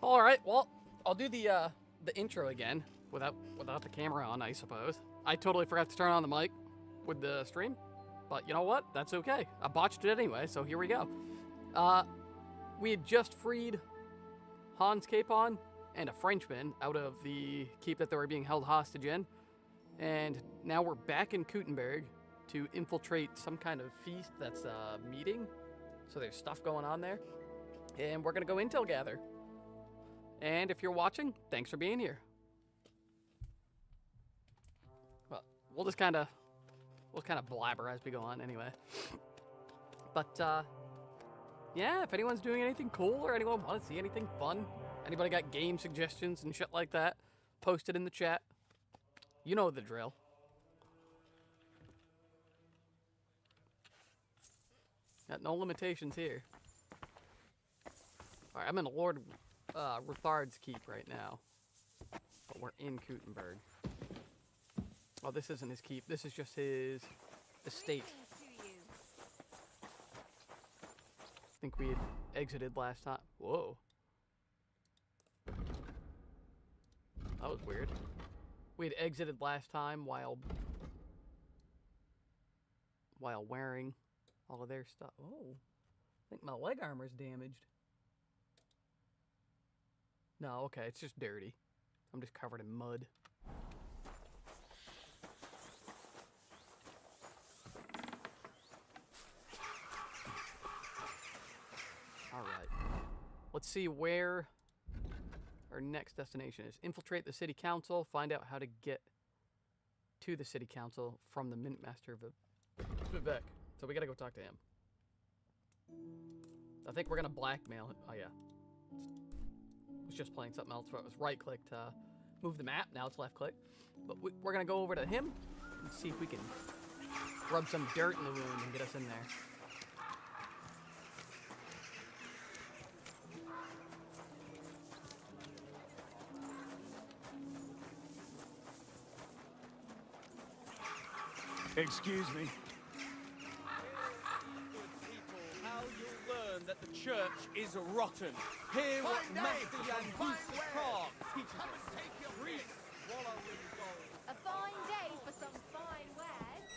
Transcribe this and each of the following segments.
All right, well, I'll do the intro again without the camera on, I suppose. I totally forgot to turn on the mic with the stream, but you know what? That's okay. I botched it anyway, so here we go. We had just freed Hans Capon and a Frenchman out of the keep that they were being held hostage in, and now we're back in Kuttenberg to infiltrate some kind of feast that's a meeting. So there's stuff going on there, and we're gonna go intel gather. And if you're watching, thanks for being here. Well, we'll kind of blabber as we go on anyway. But yeah, if anyone's doing anything cool or anyone want to see anything fun, anybody got game suggestions and shit like that, post it in the chat. You know the drill. Got no limitations here. Alright, I'm in Lord Ruthard's keep right now. But we're in Kuttenberg. Oh, this isn't his keep. This is just his estate. I think we had exited last time. Whoa. That was weird. We had exited last time while wearing all of their stuff. Oh. I think my leg armor's damaged. No, okay, it's just dirty. I'm just covered in mud. Alright. Let's see where our next destination is. Infiltrate the city council. Find out how to get to the city council from the Mintmaster Vivek. So we gotta go talk to him. I think we're gonna blackmail him. Oh yeah. Was just playing something else where it was right click to move the map. Now it's left click. But we're gonna go over to him and see if we can rub some dirt in the wound and get us in there. Excuse me. How you'll learn that the church is rotten. Hear what Master Jan Prague teaches us. Greece, wallow in gold. A fine day for some fine wares.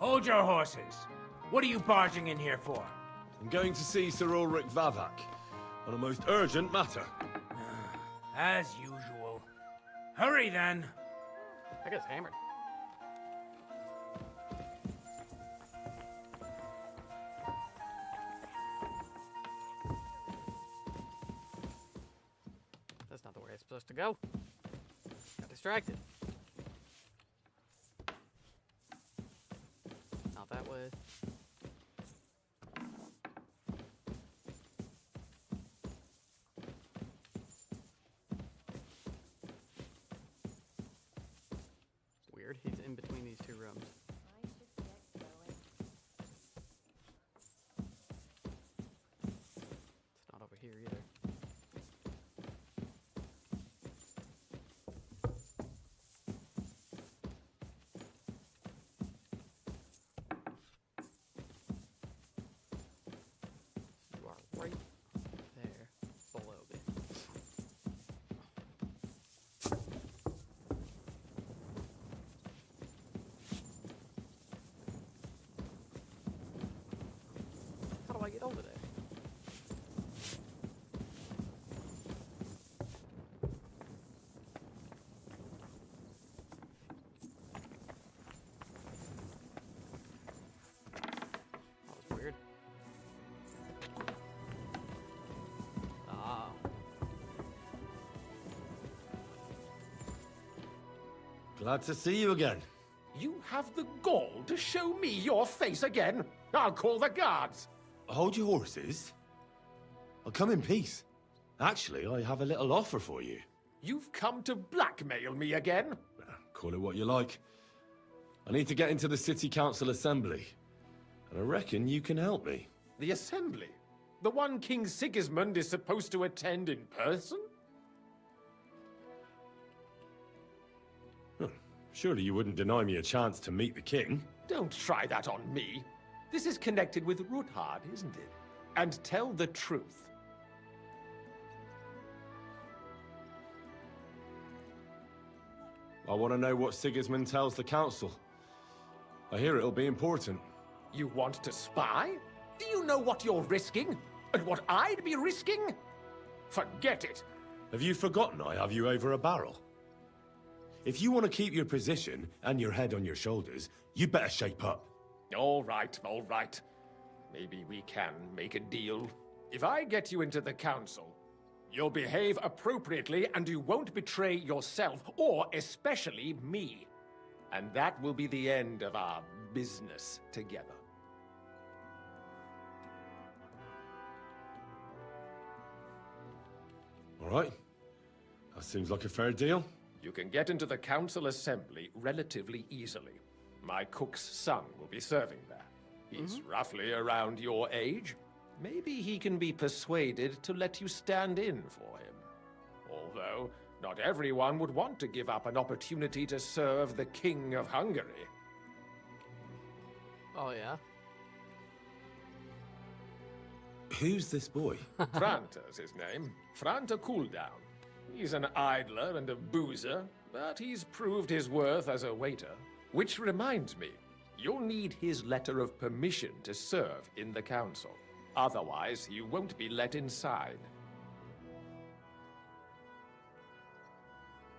Hold your horses. What are you barging in here for? I'm going to see Sir Ulrich Vavak on a most urgent matter. As usual. Hurry then. I got hammered. That's not the way it's supposed to go. Got distracted. Not that way. Weird, he's in between these two rooms. I should get going. It's not over here either. You are right there below me. How do I get over there? That was weird. Ah. Glad to see you again. You have the gall to show me your face again? I'll call the guards. Hold your horses. I'll come in peace. Actually, I have a little offer for you. You've come to blackmail me again? Call it what you like. I need to get into the city council assembly. And I reckon you can help me. The assembly? The one King Sigismund is supposed to attend in person? Surely you wouldn't deny me a chance to meet the king? Don't try that on me. This is connected with Ruthard, isn't it? And tell the truth. I want to know what Sigismund tells the council. I hear it'll be important. You want to spy? Do you know what you're risking? And what I'd be risking? Forget it. Have you forgotten I have you over a barrel? If you want to keep your position and your head on your shoulders, you better shape up. All right, all right. Maybe we can make a deal. If I get you into the council, you'll behave appropriately and you won't betray yourself, or especially me. And that will be the end of our business together. All right. That seems like a fair deal. You can get into the council assembly relatively easily. My cook's son will be serving there. He's roughly around your age. Maybe he can be persuaded to let you stand in for him. Although, not everyone would want to give up an opportunity to serve the King of Hungary. Oh, yeah? Who's this boy? Franta's his name. Franta Cooldown. He's an idler and a boozer, but he's proved his worth as a waiter. Which reminds me, you'll need his letter of permission to serve in the council. Otherwise, you won't be let inside.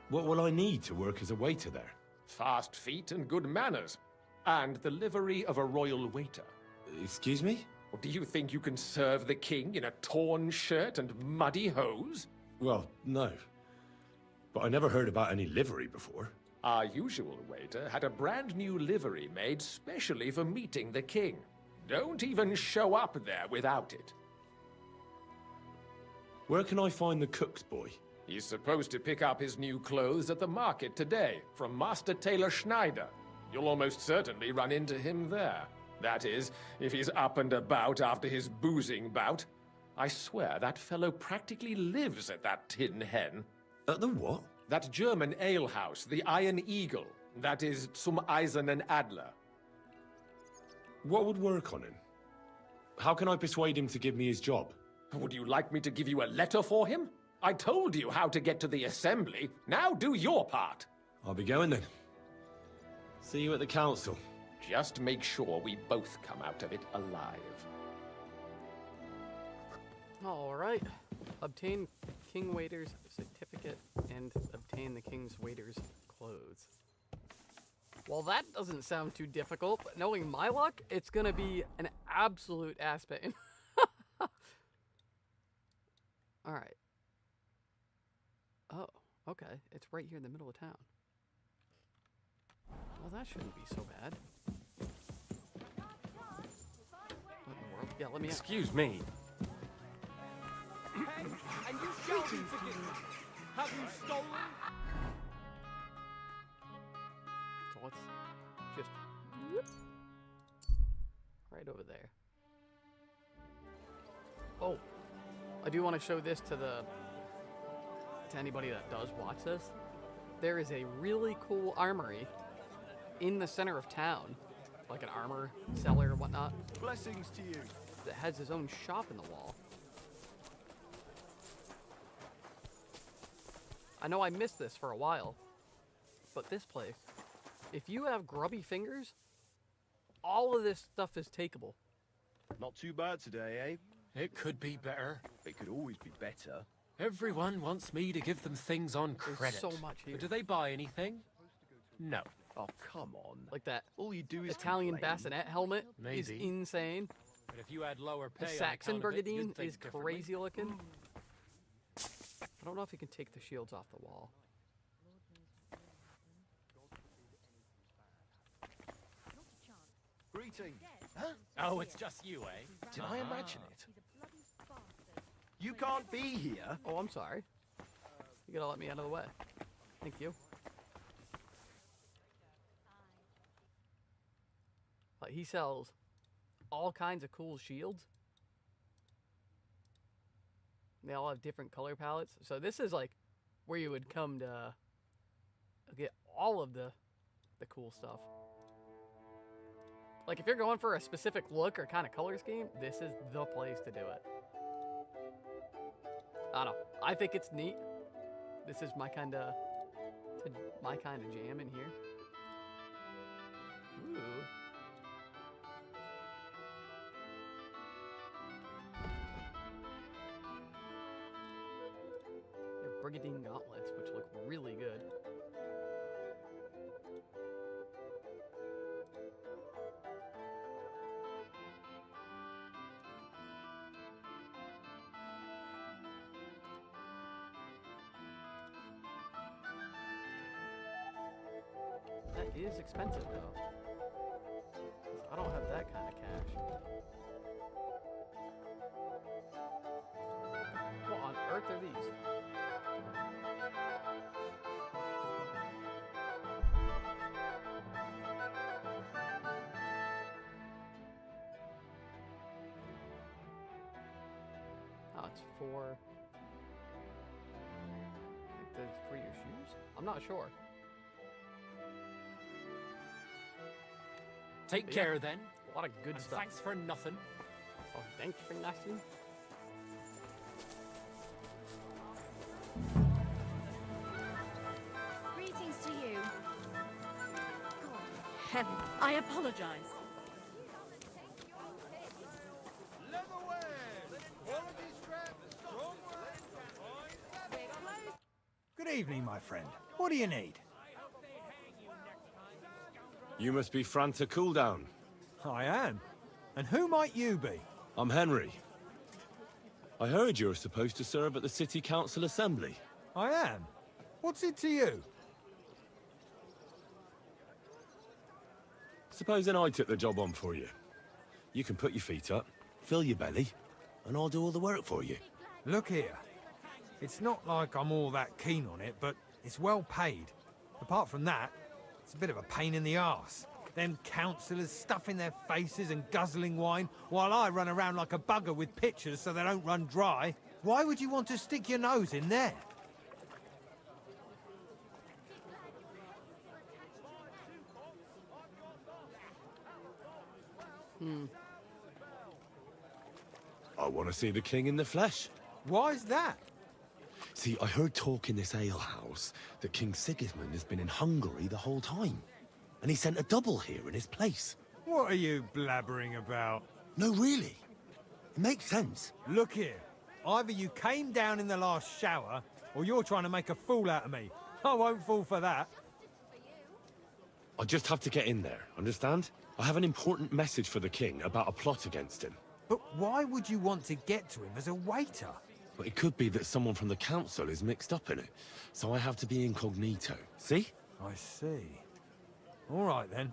What will I need to work as a waiter there? Fast feet and good manners. And the livery of a royal waiter. Excuse me? Or do you think you can serve the king in a torn shirt and muddy hose? Well, no. But I never heard about any livery before. Our usual waiter had a brand new livery made specially for meeting the king. Don't even show up there without it. Where can I find the cook's boy? He's supposed to pick up his new clothes at the market today from Master Tailor Schneider. You'll almost certainly run into him there. That is, if he's up and about after his boozing bout. I swear that fellow practically lives at that Tin Hen. At the what? That German alehouse, the Iron Eagle. That is Zum Eisernen Adler. What would work on him? How can I persuade him to give me his job? Would you like me to give you a letter for him? I told you how to get to the assembly. Now do your part. I'll be going then. See you at the council. Just make sure we both come out of it alive. All right. Obtain King Waiter's certificate and obtain the King's Waiter's clothes. Well, that doesn't sound too difficult, but knowing my luck, it's gonna be an absolute ass pain. All right. Oh, okay. It's right here in the middle of town. Well, that shouldn't be so bad. What in the world? Yeah, let me out. Excuse me. And you shall be forgiven. Have you stolen? So let's just whoop, right over there. Oh, I do want to show this to anybody that does watch this. There is a really cool armory in the center of town, like an armor cellar or whatnot, Blessings to you. that has his own shop in the wall. I know I missed this for a while, but this place, if you have grubby fingers, all of this stuff is takeable. Not too bad today, eh? It could be better. It could always be better. Everyone wants me to give them things on There's credit. so much here. But do they buy anything? No. Oh, come on. Like that All you do is Italian complain. bassinet helmet is Maybe. insane. But if you had lower The pay Saxon on account of it, Brigandine you'd think is differently. crazy looking. I don't know if you can take the shields off the wall. Greetings. Oh, it's just you, eh? Did I imagine it? You can't be here. Oh, I'm sorry. You gotta let me out of the way. Thank you. He sells all kinds of cool shields. They all have different color palettes. So this is like where you would come to get all of the cool stuff. Like, if you're going for a specific look or kind of color scheme, this is the place to do it. I don't know. I think it's neat. This is my kind of jam in here. Ooh. They're brigandine gauntlets, which look really good. That is expensive, though. 'Cause I don't have that kind of cash. What on earth are these? Oh, it's for... Like for your shoes? I'm not sure. Take Yeah. care then. A lot of good And stuff. thanks for nothing. Oh, thanks for nothing. Greetings to you. Heaven, I apologize. Good evening, my friend. What do you need? You must be Franta Cooldown. I am. And who might you be? I'm Henry. I heard you're supposed to serve at the City Council Assembly. I am. What's it to you? Supposing I took the job on for you. You can put your feet up, fill your belly, and I'll do all the work for you. Look here. It's not like I'm all that keen on it, but it's well paid. Apart from that, it's a bit of a pain in the arse. Them councillors stuffing their faces and guzzling wine, while I run around like a bugger with pitchers so they don't run dry. Why would you want to stick your nose in there? I want to see the king in the flesh. Why's that? See, I heard talk in this alehouse that King Sigismund has been in Hungary the whole time. And he sent a double here in his place. What are you blabbering about? No, really. It makes sense. Look here. Either you came down in the last shower, or you're trying to make a fool out of me. I won't fall for that. I just have to get in there, understand? I have an important message for the king about a plot against him. But why would you want to get to him as a waiter? But it could be that someone from the council is mixed up in it, so I have to be incognito. See? I see. All right, then.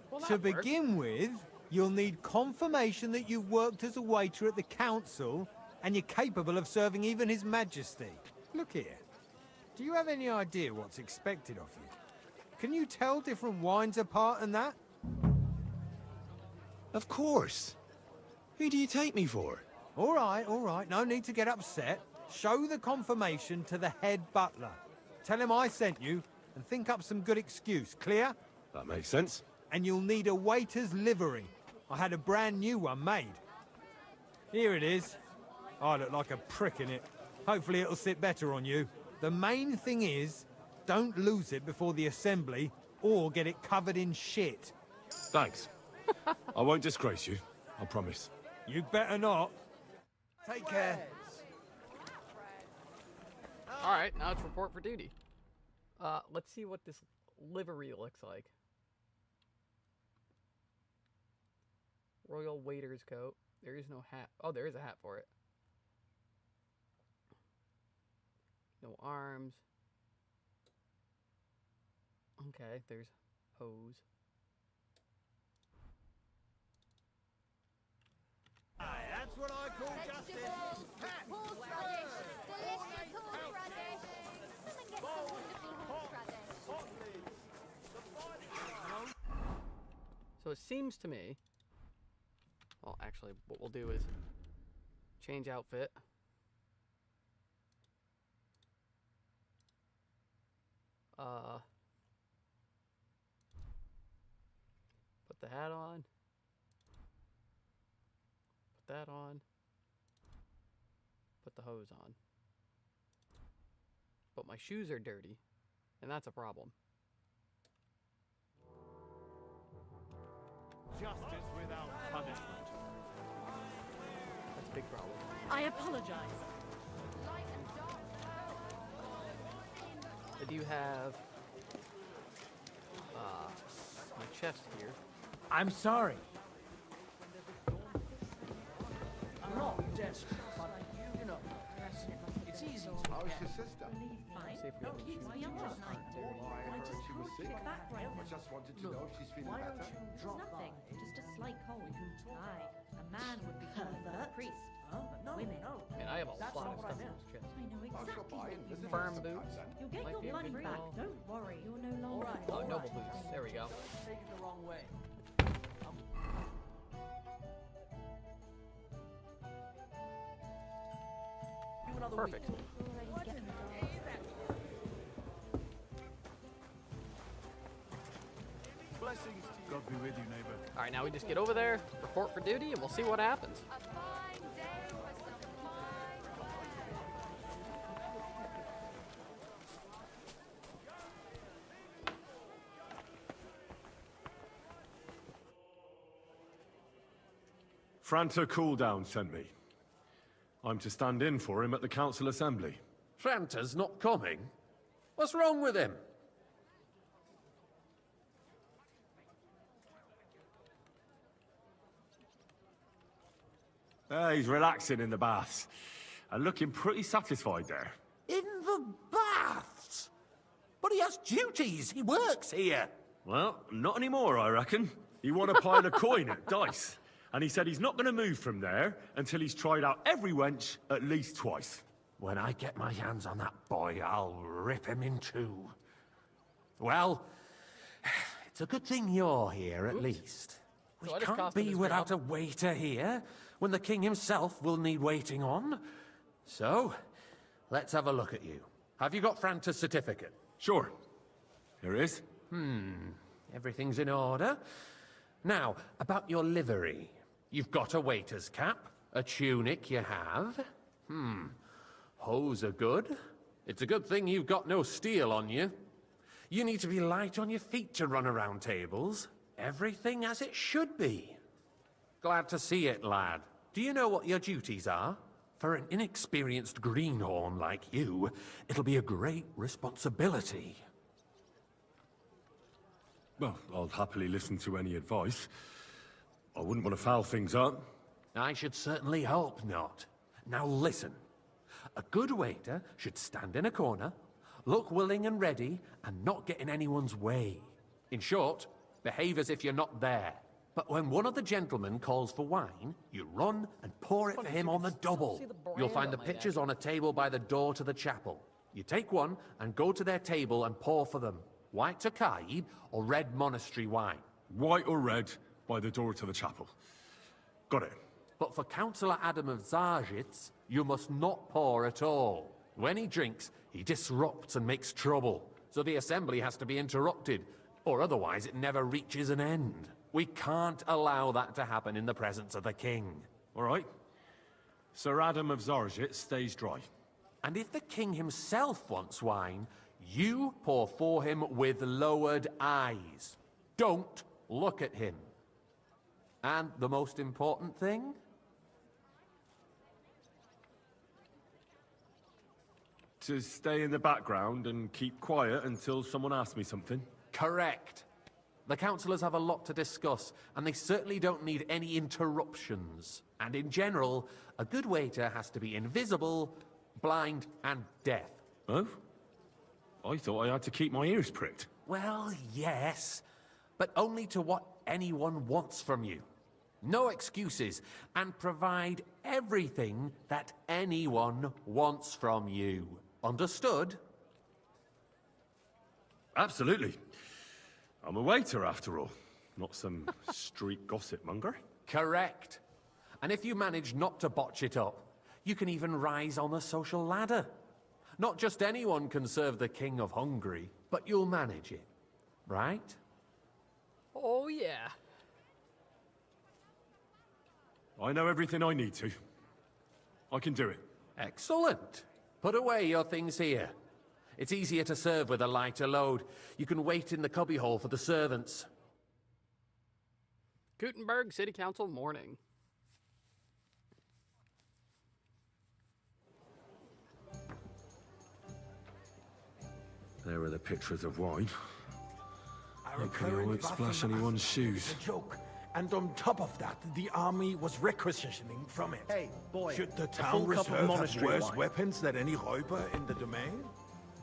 Well, To that works. begin with, you'll need confirmation that you've worked as a waiter at the council and you're capable of serving even His Majesty. Look here. Do you have any idea what's expected of you? Can you tell different wines apart and that? Of course. Who do you take me for? All right. No need to get upset. Show the confirmation to the head butler. Tell him I sent you and think up some good excuse. Clear? That makes sense. And you'll need a waiter's livery. I had a brand new one made. Here it is. I look like a prick in it. Hopefully it'll sit better on you. The main thing is, don't lose it before the assembly or get it covered in shit. Thanks. I won't disgrace you, I promise. You better not. Take care. All right, now it's report for duty. Let's see what this livery looks like. Royal waiter's coat. There is no hat. Oh, there is a hat for it. No arms. Okay, there's hose. That's what I call Vegetables, horseradish, delicious horseradish. Come and get some wonderful horseradish. So it seems to me... Well, actually, what we'll do is change outfit. Put the hat on. that on. Put the hose on. But my shoes are dirty, and that's a problem. Justice without punishment. That's a big problem. I apologize. I do have my chest here. I'm sorry. I'm not desperate, but you know, it's easy to How's get. your sister? Fine. See if we No, have any keeps shoes. me up at night. I heard just she was can't sick. get background. I just wanted to know if she's feeling Why better. don't you It's drop nothing, by? just a slight cold. Aye, a man would be calling for a That? priest. Huh? No, Women. no. Man, I have a That's lot not of what I stuff in meant. this chest. I know I'll exactly stop by what and you visit mean. Firm you boots. sometime then. You'll get Might your be a money big back. deal. Don't worry, you're no All longer. right, Oh, all noble right. boots. There we go. Don't take it the wrong way. Do another Perfect. week. Already getting dark. Blessings to you. God be with you, neighbor. All right, now we just get over there, report for duty, and we'll see what happens. A fine day for some fine weather. Franta Cooldown sent me. I'm to stand in for him at the council assembly. Franta's not coming? What's wrong with him? He's relaxing in the baths. And looking pretty satisfied there. In the baths? But he has duties. He works here. Well, not anymore, I reckon. He won a pile of coin at dice. And he said he's not going to move from there until he's tried out every wench at least twice. When I get my hands on that boy, I'll rip him in two. Well, it's a good thing you're here, at least. We So I just can't costed be his without job. a waiter here, when the king himself will need waiting on. So, let's have a look at you. Have you got Franta's certificate? Sure. Here it is. Everything's in order. Now, about your livery. You've got a waiter's cap, a tunic you have. Hose are good. It's a good thing you've got no steel on you. You need to be light on your feet to run around tables. Everything as it should be. Glad to see it, lad. Do you know what your duties are? For an inexperienced greenhorn like you, it'll be a great responsibility. Well, I'll happily listen to any advice. I wouldn't want to foul things up. I should certainly hope not. Now listen. A good waiter should stand in a corner, look willing and ready, and not get in anyone's way. In short, behave as if you're not there. But when one of the gentlemen calls for wine, you run and pour it for him on the double. see the brand You'll find on the my pitchers neck. on a table by the door to the chapel. You take one and go to their table and pour for them. White Tokaib or red monastery wine. White or red, by the door to the chapel. Got it. But for Councillor Adam of Zarjitz, you must not pour at all. When he drinks, he disrupts and makes trouble. So the assembly has to be interrupted, or otherwise it never reaches an end. We can't allow that to happen in the presence of the king. All right. Sir Adam of Zarjit stays dry. And if the king himself wants wine, you pour for him with lowered eyes. Don't look at him. And the most important thing? To stay in the background and keep quiet until someone asks me something. Correct. The councillors have a lot to discuss, and they certainly don't need any interruptions. And in general, a good waiter has to be invisible, blind, and deaf. Oh? I thought I had to keep my ears pricked. Well, yes, but only to what anyone wants from you. No excuses, and provide everything that anyone wants from you. Understood? Absolutely. I'm a waiter, after all. Not some street gossip monger. Correct. And if you manage not to botch it up, you can even rise on the social ladder. Not just anyone can serve the King of Hungary, but you'll manage it. Right? Oh, yeah. I know everything I need to. I can do it. Excellent. Put away your things here. It's easier to serve with a lighter load. You can wait in the cubbyhole for the servants. Gutenberg City Council morning. There are the pictures of wine. Our Hopefully I current won't splash Waffen anyone's master shoes. is a joke. And on top of that, the army was requisitioning from it. Hey, boy. Should the a town full cup of reserve have monastery worse wine. weapons than any Räuber in the domain?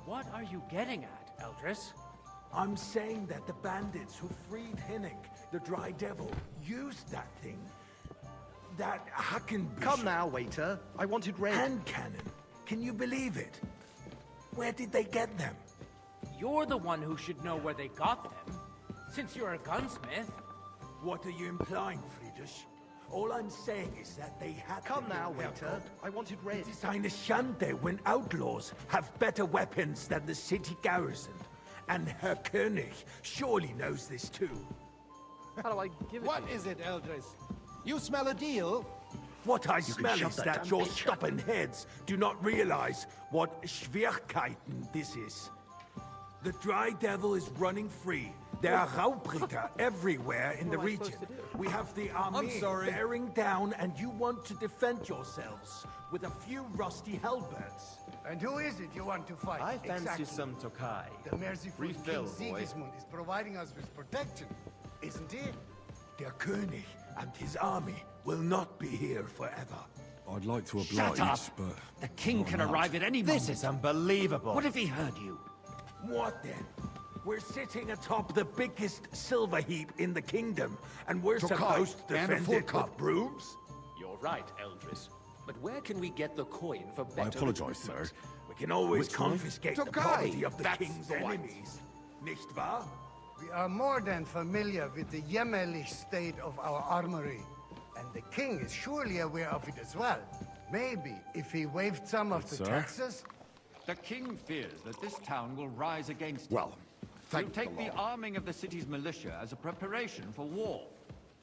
What are you getting at, Eldris? I'm saying that the bandits who freed Hinnick, the Dry Devil, used that thing. That Hackenbücher. Come now, waiter. I wanted red. Hand cannon. Can you believe it? Where did they get them? You're the one who should know where they got them. Since you're a gunsmith. What are you implying, Friedrich? All I'm saying is that they had Come them now, in their waiter. coat. I wanted red. It is eine Schande when outlaws have better weapons than the city garrison. And Herr König surely knows this too. How do I give it What to you? is it, Eldris? You smell a deal? What I smell shove is that that damn your bitch. stubborn heads do not realize what Schwierigkeiten this is. The Dry Devil is running free. There are Raubritter everywhere in the What am I region. supposed to do? We have the army bearing down, and you want to defend yourselves with a few rusty halberds. And who is it you want to fight? I fancy exactly. some Tokai. The merciful Refill, King boy. Sigismund is providing us with protection, isn't he? Der König and his army will not be here forever. I'd like to Shut up! but The king not can enough. arrive at any moment. This is unbelievable. What if he heard you? What then? We're sitting atop the biggest silver heap in the kingdom, and we're supposed to defend it with brooms? You're right, Eldris. But where can we get the coin for better I apologize, recruitment? sir. We can always Which one? confiscate the Tokai! property of the That's king's the one. enemies. Nicht wahr? We are more than familiar with the jämmerlich state of our armory. And the king is surely aware of it as well. Maybe if he waived some of the Sir? taxes? The king fears that this town will rise against him. Well, He'll thank take the the Lord. arming of the city's militia as a preparation for war.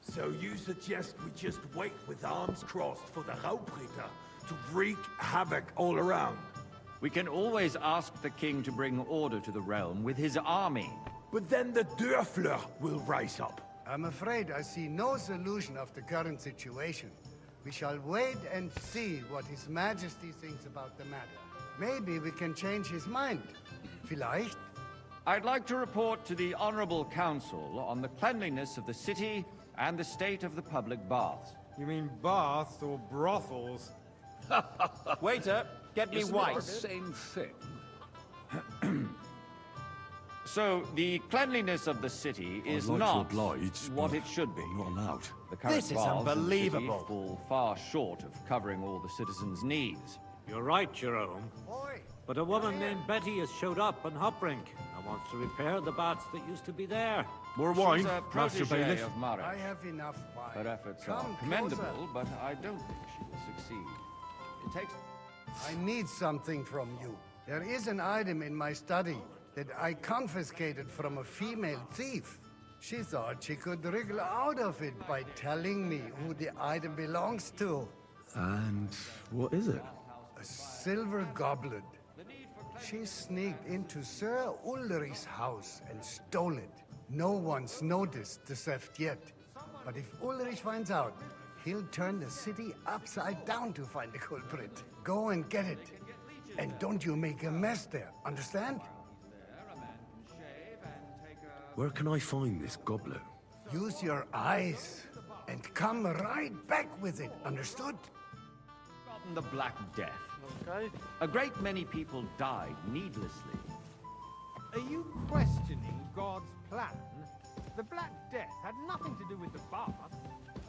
So you suggest we just wait with arms crossed for the Raubritter to wreak havoc all around? We can always ask the king to bring order to the realm with his army. But then the Dörfler will rise up. I'm afraid I see no solution of the current situation. We shall wait and see what His Majesty thinks about the matter. Maybe we can change his mind. Vielleicht? I'd like to report to the Honorable Council on the cleanliness of the city and the state of the public baths. You mean baths or brothels? Waiter, get me white. same thing. So, the cleanliness of the city is I'd like not to oblige, what but it should be. I'm not allowed. The current This is baths in the city unbelievable. fall far short of covering all the citizens' needs. You're right, Jerome. Boy, But a woman named Betty has showed up on Hoprink and wants to repair the baths that used to be there. More wine, She's a Master protege Bailiff. of Mara. I have enough wine. Her efforts Come are commendable, closer. but I don't think she will succeed. It takes... I need something from you. There is an item in my study that I confiscated from a female thief. She thought she could wriggle out of it by telling me who the item belongs to. And what is it? A silver goblet. She sneaked into Sir Ulrich's house and stole it. No one's noticed the theft yet. But if Ulrich finds out, he'll turn the city upside down to find the culprit. Go and get it. And don't you make a mess there, understand? Where can I find this goblet? Use your eyes and come right back with it, understood? The Black Death. Okay. A great many people died needlessly. Are you questioning God's plan? The Black Death had nothing to do with the bath,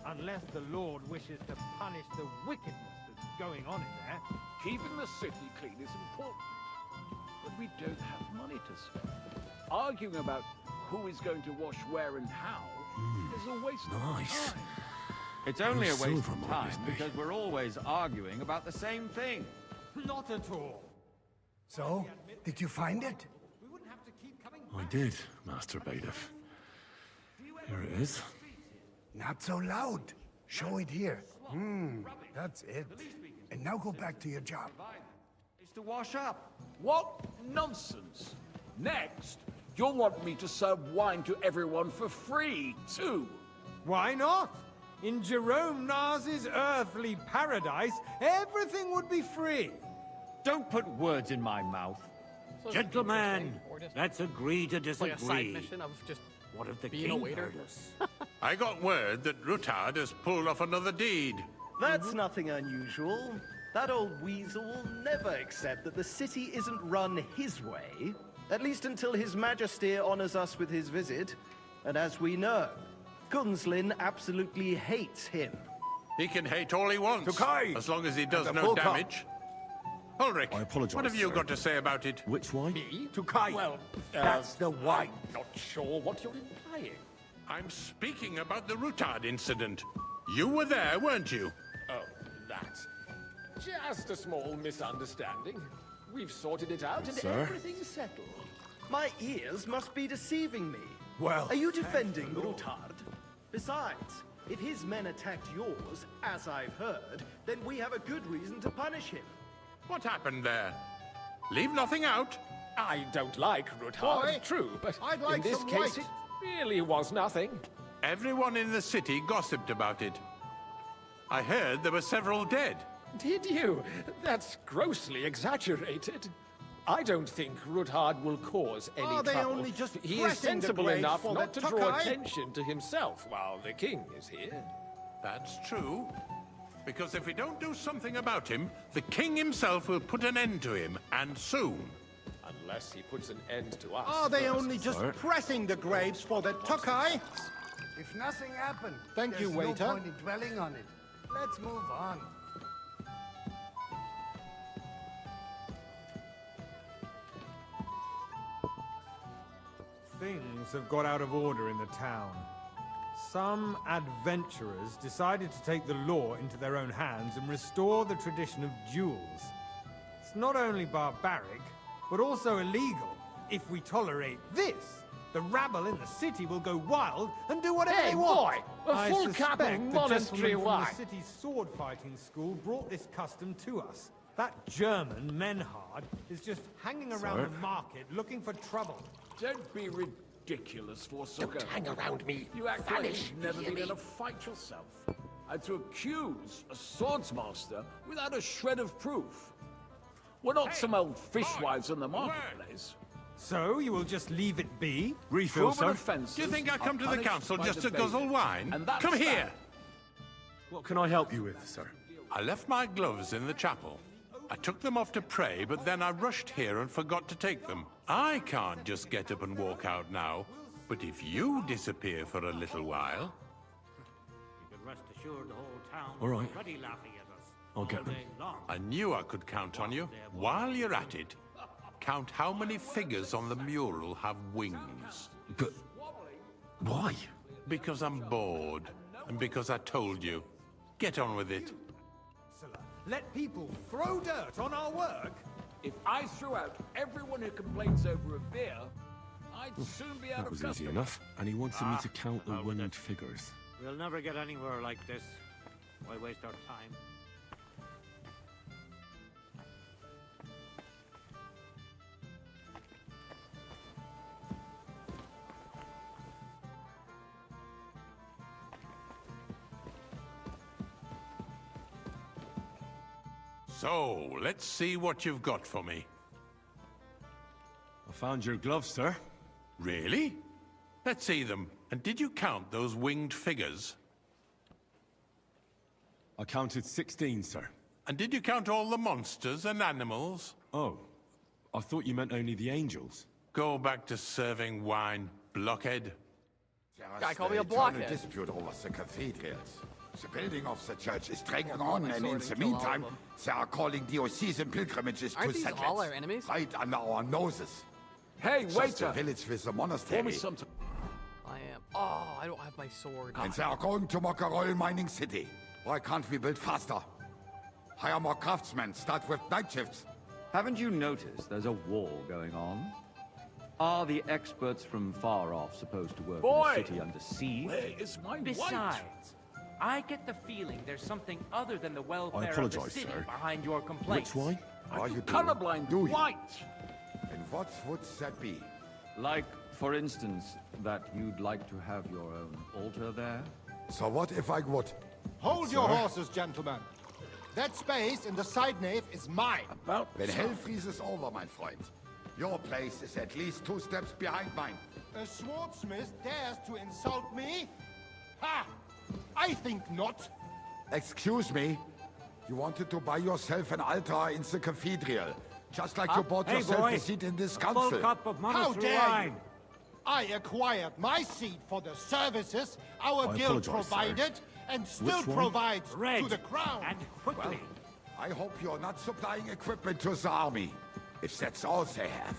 unless the Lord wishes to punish the wickedness that's going on in there. Keeping the city clean is important, but we don't have money to spend. Arguing about who is going to wash where and how is a waste Nice. of time. It's only a Whose waste silver of might time this be? because we're always arguing about the same thing. Not at all. So, did you find it? I did, Master Bailiff. Here it is. Not so loud. Show it here. That's it. And now go back to your job. Is to wash up. What nonsense! Next, you'll want me to serve wine to everyone for free, too. Why not? In Jerome Nas's earthly paradise, everything would be free. Don't put words in my mouth. So it's Gentlemen, interesting, or just let's agree to disagree. like a side mission of just What if the being a king waiter? heard us? I got word that Rutard has pulled off another deed. That's nothing unusual. That old weasel will never accept that the city isn't run his way, at least until His Majesty honors us with his visit. And as we know, Gunslin absolutely hates him. He can hate all he wants, Tukai! as long as he does And the no full cup. damage. Ulrich, I apologize, what have you sir. got to say about it? Which wine? Me? Tukai. Well, That's the wine. not sure what you're implying. I'm speaking about the Rutard incident. You were there, weren't you? Oh, that. Just a small misunderstanding. We've sorted it out and Sir? everything's settled. My ears must be deceiving me. Well, Are you defending Rutard? Besides, if his men attacked yours, as I've heard, then we have a good reason to punish him. What happened there? Leave nothing out. I don't like Rutard, true, but in this case it really was nothing. Everyone in the city gossiped about it. I heard there were several dead. Did you? That's grossly exaggerated. I don't think Rutard will cause any Are they trouble. only just He is pressing the sensible grapes enough for not the to draw Tokai? attention to himself while the king is here. That's true. Because if we don't do something about him, the king himself will put an end to him, and soon. Unless he puts an end to us. Are they first. only just pressing the grapes for the Tokai? If nothing happened, Thank you, there's waiter. no point in dwelling on it. Let's move on. Things have got out of order in the town. Some adventurers decided to take the law into their own hands and restore the tradition of duels. It's not only barbaric, but also illegal. If we tolerate this, the rabble in the city will go wild and do whatever Hey, they want. boy! A I full cup of suspect the monastery gentleman wine. from the city's sword fighting school brought this custom to us. That German, Menhard, is just hanging around Sir? the market looking for trouble. Don't be ridiculous, Forsucker. Don't hang around me. You act like you've never been in a fight yourself. And to accuse a swordsmaster without a shred of proof. We're not some old fishwives in the marketplace. So you will just leave it be? Refill, Proven sir. offences Do you think I are come to the punished council by just the to guzzle bailiff. wine? And that's Come here! that. What can I help you with, sir? I left my gloves in the chapel. I took them off to pray, but then I rushed here and forgot to take them. I can't just get up and walk out now. But if you disappear for a little while... You can rest assured the whole town All right. is already laughing at us. I'll get all them. day long. I knew I could count on you. While you're at it, count how many figures on the mural have wings. But why? Because I'm bored, and because I told you. Get on with it. Let people throw dirt on our work? If I threw out everyone who complains over a beer, I'd soon be out That of was customers. easy enough. And he wanted me to count the winged figures. We'll never get anywhere like this. Why waste our time? So, let's see what you've got for me. I found your gloves, sir. Really? Let's see them. And did you count those winged figures? I counted 16, sir. And did you count all the monsters and animals? Oh, I thought you meant only the angels. Go back to serving wine, blockhead. Guy called me a blockhead. Dispute over the cathedrals. The building of the church is dragging Well, on, my and sword in and the kill all of meantime, them. they are calling diocesan pilgrimages to Aren't these settle all it our enemies? right under our noses. Hey, Just waiter! a village with a Pour me monastery, some. I am. Oh, I don't have my sword. and they are going to Mokarol mining city. Why can't we build faster? Hire more craftsmen, start with night shifts. Haven't you noticed there's a war going on? Are the experts from far off supposed to work Boy! in the city under siege? Where is my white? Besides, I get the feeling there's something other than the welfare of the apologize, city sir. behind your complaints. Which wine? Are you Colorblind, do you? white! And what would that be? Like, for instance, that you'd like to have your own altar there? So what if I would? Hold your horses, gentlemen. That space in the side nave is mine. When hell freezes over, my friend, your place is at least 2 steps behind mine. A swordsmith dares to insult me? Ha! I think not. Excuse me? You wanted to buy yourself an altar in the cathedral, just like you bought Hey, yourself boy. a seat in this A council. full cup of How monastery dare wine. you? I acquired my seat for the services our I guild apologize, sir. provided and still Which one? provides Red. to the crown. And quickly. I hope you're not supplying equipment to the army. If that's all they have,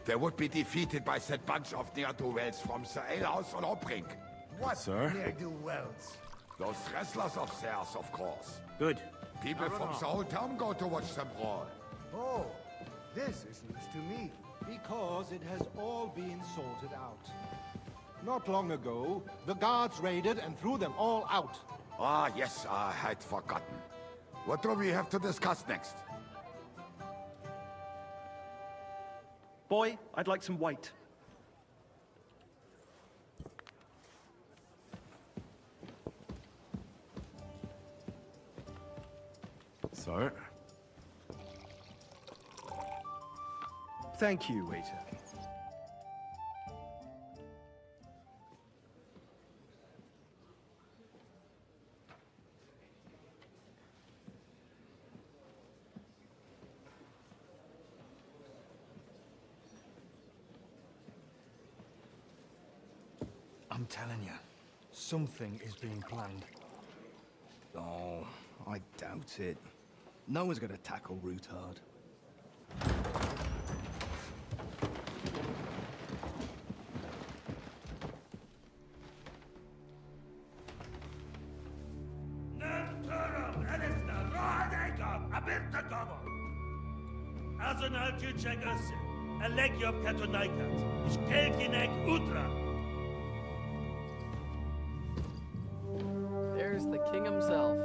they would be defeated by that bunch of ne'er-do-wells from the alehouse on Hopbrink. What Sir? ne'er-do-wells? Those wrestlers of theirs, of course. Good. People from the whole town go to watch them brawl. Oh, this is news to me. Because it has all been sorted out. Not long ago, the guards raided and threw them all out. Ah, yes, I had forgotten. What do we have to discuss next? Boy, I'd like some white. Sir? Thank you, waiter. I'm telling you, something is being planned. Oh, I doubt it. No one's gonna tackle Rootard. Azonal Küçek Ösü, Elegiop Katonaikat, İşkelkinek Utra. There's the king himself.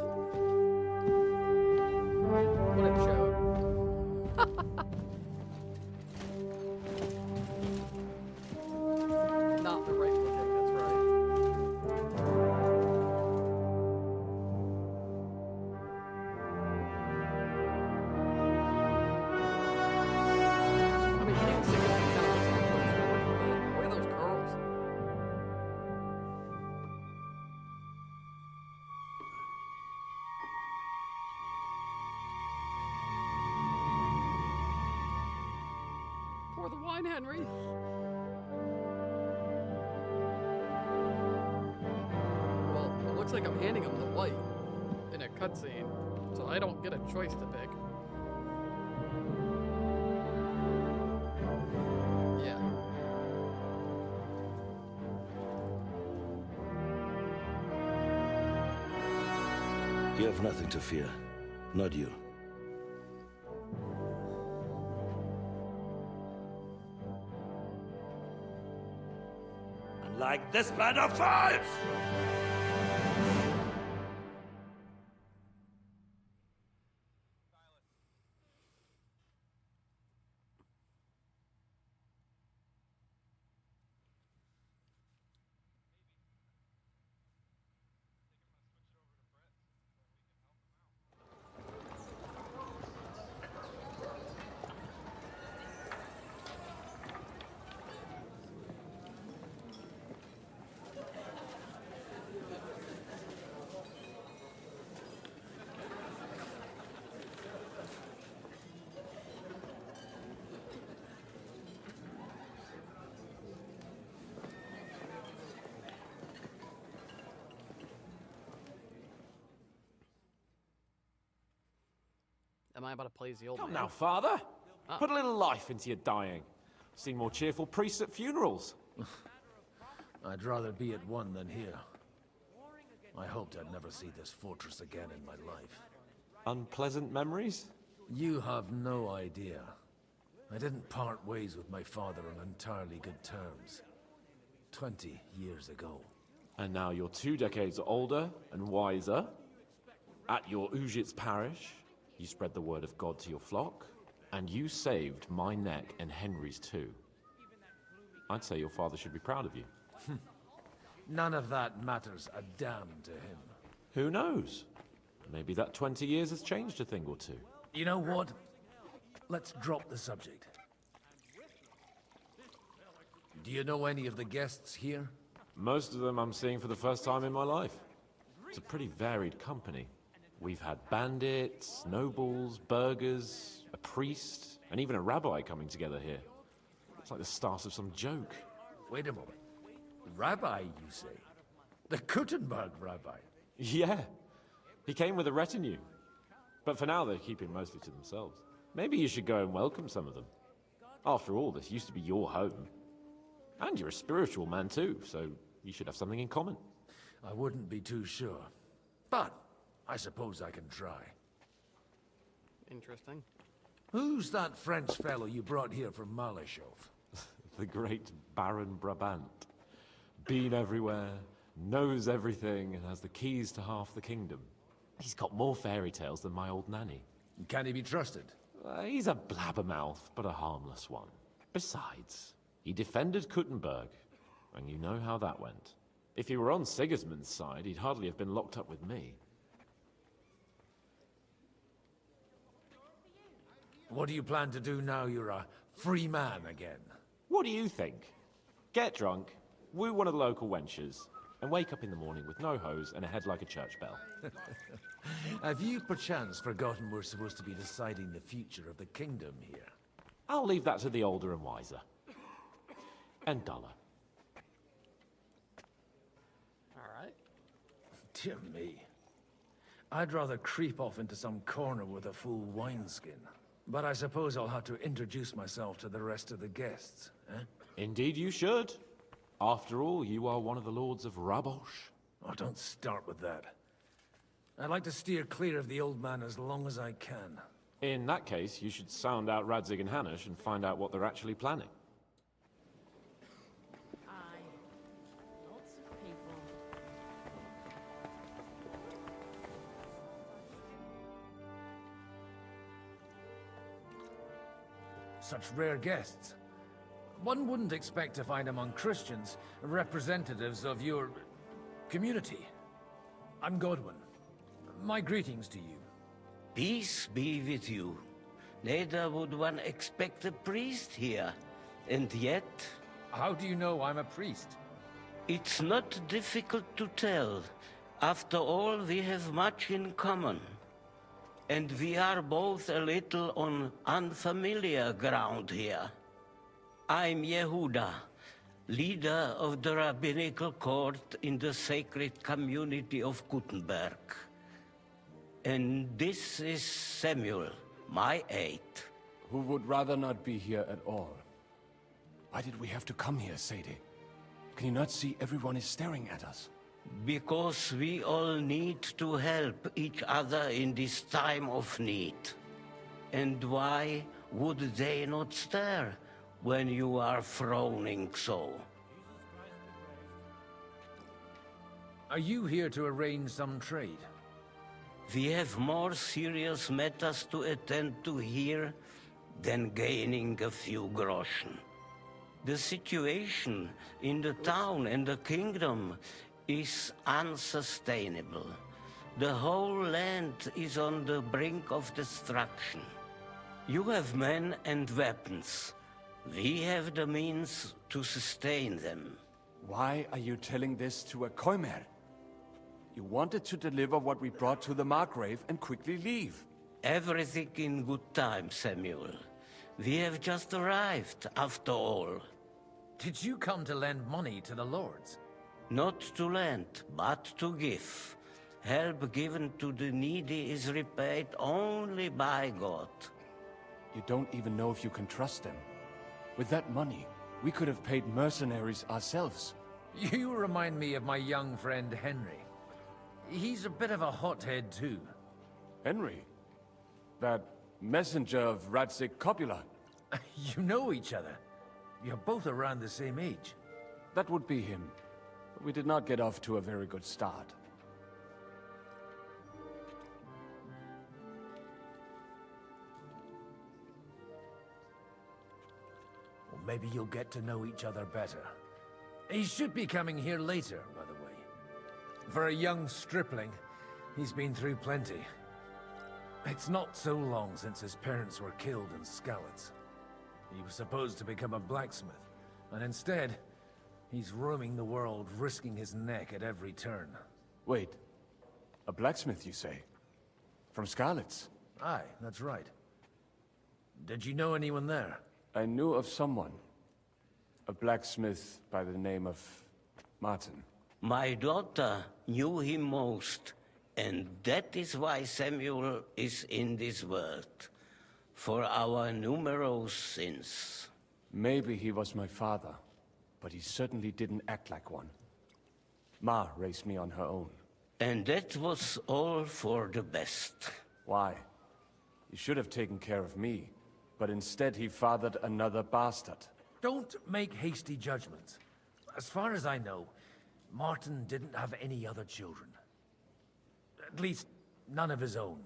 What a joke. Not the right look, that's right. I mean, King Sigurd kind of looks like a look at those curls. Pour the wine, Henry. Well, it looks like I'm handing him the white in a cutscene, so I don't get a choice to pick. Yeah. You have nothing to fear. Not you. Like this band of fools! Am I about to play as the old Come man? now, Father. Put a little life into your dying. Seen more cheerful priests at funerals. I'd rather be at one than here. I hoped I'd never see this fortress again in my life. Unpleasant memories? You have no idea. I didn't part ways with my father on entirely good terms. 20 years ago. And now you're 2 decades older and wiser. At your Ujit's parish, you spread the word of God to your flock, and you saved my neck and Henry's too. I'd say your father should be proud of you. None of that matters a damn to him. Who knows? Maybe that 20 years has changed a thing or two. You know what? Let's drop the subject. Do you know any of the guests here? Most of them I'm seeing for the first time in my life. It's a pretty varied company. We've had bandits, nobles, burghers, a priest, and even a rabbi coming together here. It's like the start of some joke. Wait a moment. Rabbi, you say? The Kuttenberg rabbi? Yeah. He came with a retinue. But for now, they're keeping mostly to themselves. Maybe you should go and welcome some of them. After all, this used to be your home. And you're a spiritual man too, so you should have something in common. I wouldn't be too sure. But I suppose I can try. Interesting. Who's that French fellow you brought here from Malashov? The great Baron Brabant. Been everywhere, knows everything, and has the keys to half the kingdom. He's got more fairy tales than my old nanny. Can he be trusted? He's a blabbermouth, but a harmless one. Besides, he defended Kuttenberg, and you know how that went. If he were on Sigismund's side, he'd hardly have been locked up with me. What do you plan to do now you're a free man again? What do you think? Get drunk, woo one of the local wenches, and wake up in the morning with no hose and a head like a church bell. Have you perchance forgotten we're supposed to be deciding the future of the kingdom here? I'll leave that to the older and wiser. And duller. Alright. Dear me. I'd rather creep off into some corner with a full wineskin. But I suppose I'll have to introduce myself to the rest of the guests, eh? Indeed you should. After all, you are one of the lords of Rabosh. Oh, don't start with that. I'd like to steer clear of the old man as long as I can. In that case, you should sound out Radzig and Hanush and find out what they're actually planning. Aye. Lots of people. Such rare guests. One wouldn't expect to find among Christians representatives of your community. I'm Godwin. My greetings to you. Peace be with you. Neither would one expect a priest here. And yet... How do you know I'm a priest? It's not difficult to tell. After all, we have much in common. And we are both a little on unfamiliar ground here. I'm Yehuda, leader of the rabbinical court in the sacred community of Kuttenberg. And this is Samuel, my aide. Who would rather not be here at all. Why did we have to come here, Sadie? Can you not see everyone is staring at us? Because we all need to help each other in this time of need. And why would they not stare when you are frowning so? Are you here to arrange some trade? We have more serious matters to attend to here than gaining a few groschen. The situation in the town and the kingdom is unsustainable. The whole land is on the brink of destruction. You have men and weapons. We have the means to sustain them. Why are you telling this to a Koimer? You wanted to deliver what we brought to the Margrave and quickly leave. Everything in good time, Samuel. We have just arrived, after all. Did you come to lend money to the lords? Not to lend, but to give. Help given to the needy is repaid only by God. You don't even know if you can trust them. With that money, we could have paid mercenaries ourselves. You remind me of my young friend Henry. He's a bit of a hothead too. Henry? That messenger of Radzig Copula? You know each other. You're both around the same age. That would be him. We did not get off to a very good start. Well, maybe you'll get to know each other better. He should be coming here later, by the way. For a young stripling, he's been through plenty. It's not so long since his parents were killed in Skalitz. He was supposed to become a blacksmith, and instead, he's roaming the world, risking his neck at every turn. Wait, a blacksmith, you say? From Skalitz? Aye, that's right. Did you know anyone there? I knew of someone. A blacksmith by the name of Martin. My daughter knew him most, and that is why Samuel is in this world. For our numerous sins. Maybe he was my father, but he certainly didn't act like one. Ma raised me on her own. And that was all for the best. Why? He should have taken care of me, but instead he fathered another bastard. Don't make hasty judgments. As far as I know, Martin didn't have any other children. At least, none of his own.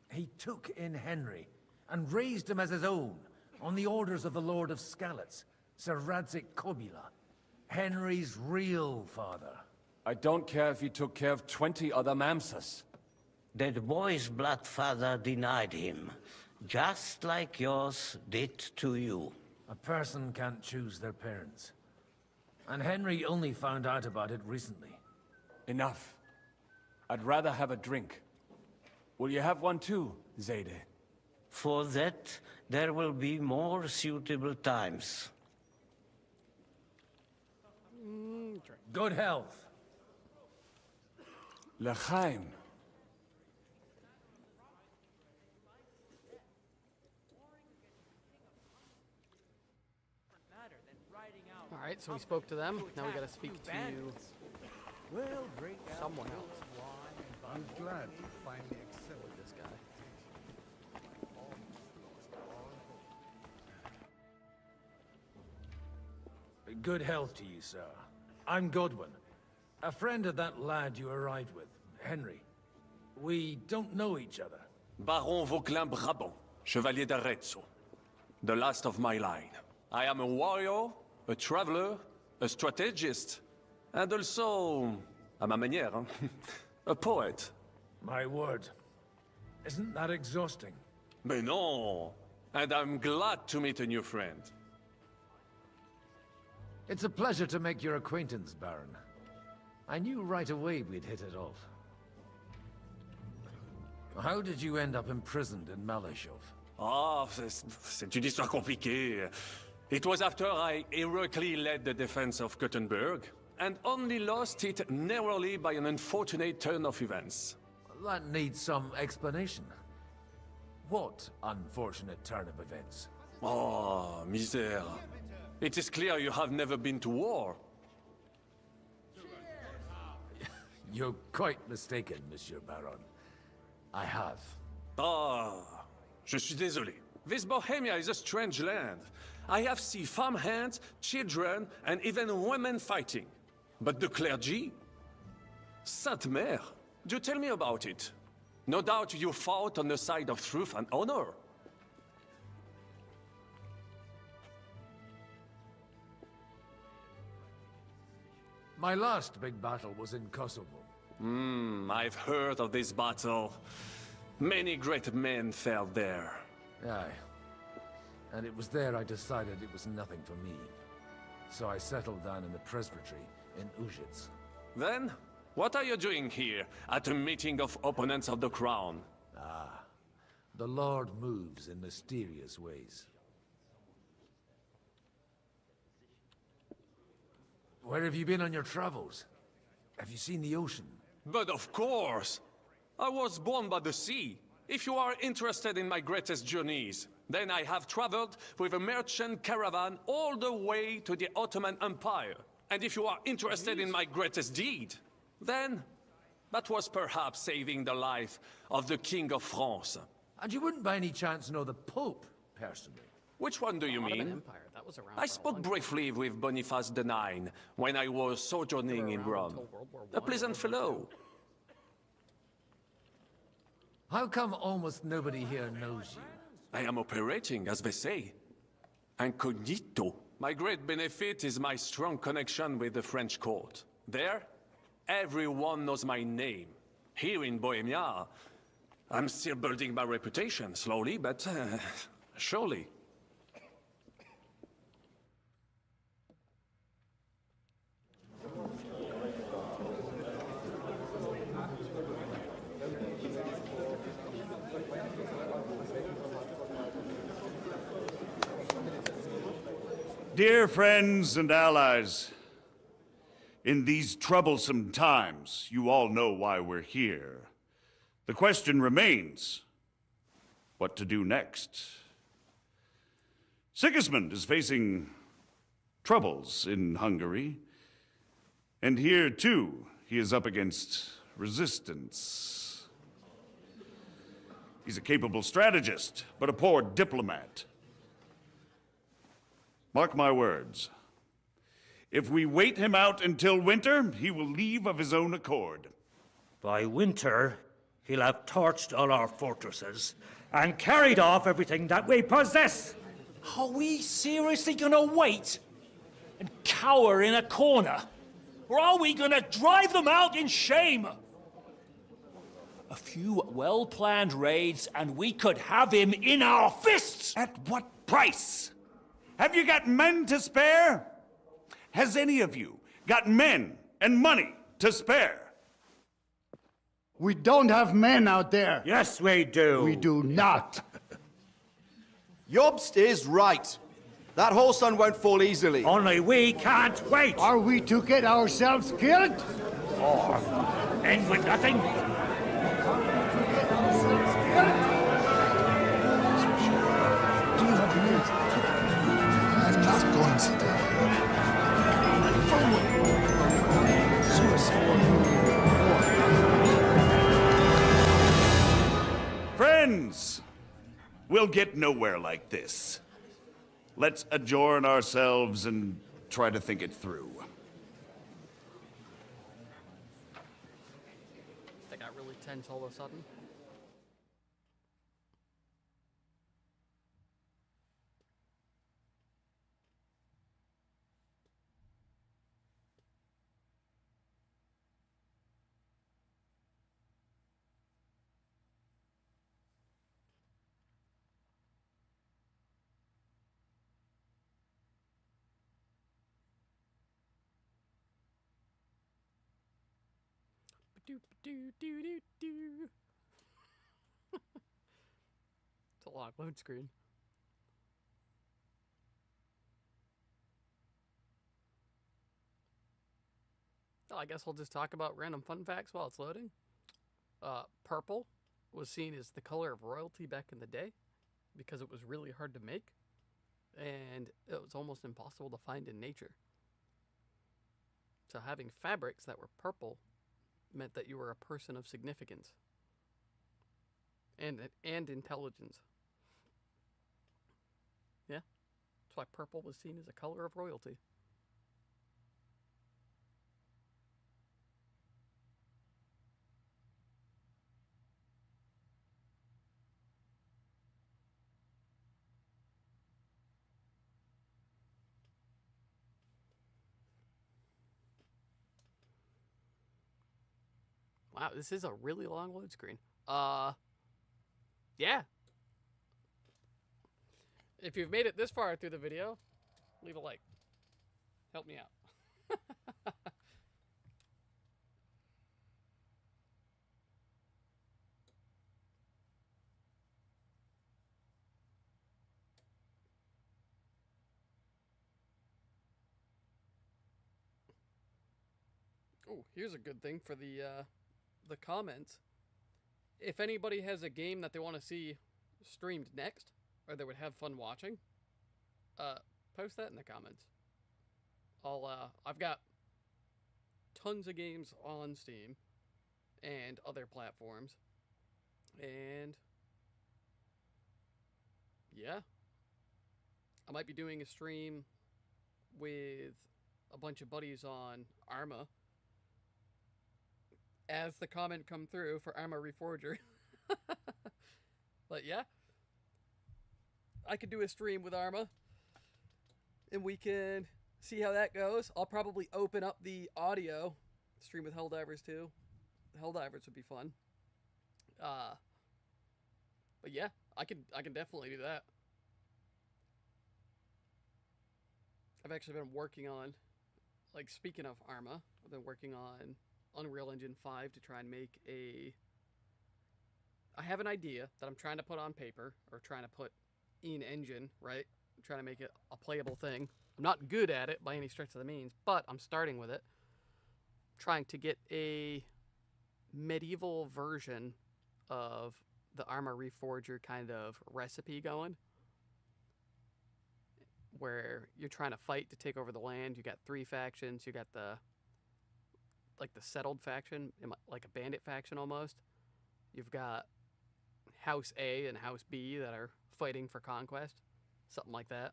He took in Henry, and raised him as his own, on the orders of the Lord of Skalitz, Sir Radzik Kobila, Henry's real father. I don't care if he took care of 20 other mamsas. That boy's blood father denied him, just like yours did to you. A person can't choose their parents. And Henry only found out about it recently. Enough. I'd rather have a drink. Will you have one too, Zayde? For that, there will be more suitable times. Good health. L'chaim. All right, so we spoke to them. Now we got to speak to someone else. I'm glad you finally accepted This guy. Good health to you, sir. I'm Godwin. A friend of that lad you arrived with, Henry. We don't know each other. Baron Vauclin Brabant, Chevalier d'Arezzo. The last of my line. I am a warrior, a traveler, a strategist, and also, à ma manière, a poet. My word. Isn't that exhausting? Mais non! And I'm glad to meet a new friend. It's a pleasure to make your acquaintance, Baron. I knew right away we'd hit it off. How did you end up imprisoned in Malashov? Ah, c'est une histoire compliquée. It was after I heroically led the defense of Gothenburg, and only lost it narrowly by an unfortunate turn of events. That needs some explanation. What unfortunate turn of events? Oh, misère. It is clear you have never been to war. You're quite mistaken, Monsieur Baron. I have. Ah, je suis désolé. This Bohemia is a strange land. I have seen farmhands, children, and even women fighting. But the clergy? Sainte Mère, do tell me about it. No doubt you fought on the side of truth and honor. My last big battle was in Kosovo. I've heard of this battle. Many great men fell there. Aye. And it was there I decided it was nothing for me. So I settled down in the presbytery in Ujits. Then, what are you doing here, at a meeting of opponents of the crown? Ah, the Lord moves in mysterious ways. Where have you been on your travels? Have you seen the ocean? But of course! I was born by the sea. If you are interested in my greatest journeys, then I have traveled with a merchant caravan all the way to the Ottoman Empire. And if you are interested in my greatest deed, then that was perhaps saving the life of the King of France. And you wouldn't by any chance know the Pope, personally? Which one do you Ottoman mean? Empire, that was around I for a spoke long briefly with Boniface IX when I was sojourning in Rome. A pleasant fellow. How come almost nobody here knows you? I am operating, as they say. Incognito. My great benefit is my strong connection with the French court. There, everyone knows my name. Here in Bohemia, I'm still building my reputation, slowly, but surely. Dear friends and allies, in these troublesome times, you all know why we're here. The question remains, what to do next? Sigismund is facing troubles in Hungary, and here, too, he is up against resistance. He's a capable strategist, but a poor diplomat. Mark my words. If we wait him out until winter, he will leave of his own accord. By winter, he'll have torched all our fortresses and carried off everything that we possess. Are we seriously gonna wait and cower in a corner? Or are we gonna drive them out in shame? A few well-planned raids and we could have him in our fists! At what price? Have you got men to spare? Has any of you got men and money to spare? We don't have men out there. Yes, we do. We do not. Jobst is right. That whole sun won't fall easily. Only we can't wait. Are we to get ourselves killed? Or end with nothing? Friends, we'll get nowhere like this. Let's adjourn ourselves and try to think it through. They got really tense all of a sudden. Do. It's a long load screen. Well, I guess we'll just talk about random fun facts while it's loading. Purple was seen as the color of royalty back in the day because it was really hard to make and it was almost impossible to find in nature. So having fabrics that were purple meant that you were a person of significance and intelligence. Yeah, that's why purple was seen as a color of royalty. Wow, this is a really long load screen. Yeah. If you've made it this far through the video, leave a like. Help me out. Oh, here's a good thing for the comments. If anybody has a game that they want to see streamed next, or they would have fun watching, post that in the comments. I've got tons of games on Steam and other platforms, and yeah, I might be doing a stream with a bunch of buddies on Arma. As the comment come through for Arma Reforger. But yeah, I could do a stream with Arma, and we can see how that goes. I'll probably open up the audio stream with Helldivers too. Helldivers would be fun. But yeah, I can definitely do that. I've actually been working on, like, speaking of Arma, I've been working on Unreal Engine 5 to try and make I have an idea that I'm trying to put on paper, or trying to put in engine, right? I'm trying to make it a playable thing. I'm not good at it by any stretch of the means, but I'm starting with it. Trying to get a medieval version of the Arma Reforger kind of recipe going, where you're trying to fight to take over the land. You got 3 factions. You got the settled faction, like a bandit faction almost. You've got House A and House B that are fighting for conquest, something like that,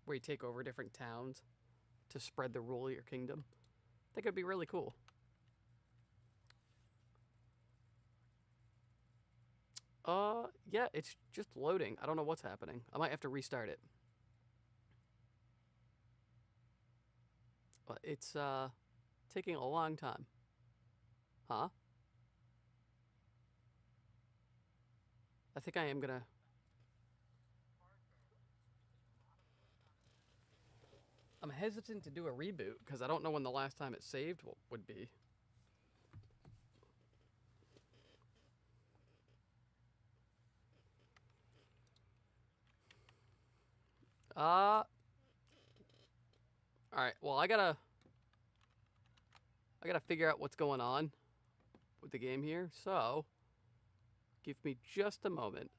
where you take over different towns to spread the rule of your kingdom. I think it'd be really cool. Yeah, it's just loading. I don't know what's happening. I might have to restart it. But it's taking a long time. Huh? I think I am gonna... I'm hesitant to do a reboot because I don't know when the last time it saved would be. Alright, well, I gotta figure out what's going on with the game here, so give me just a moment.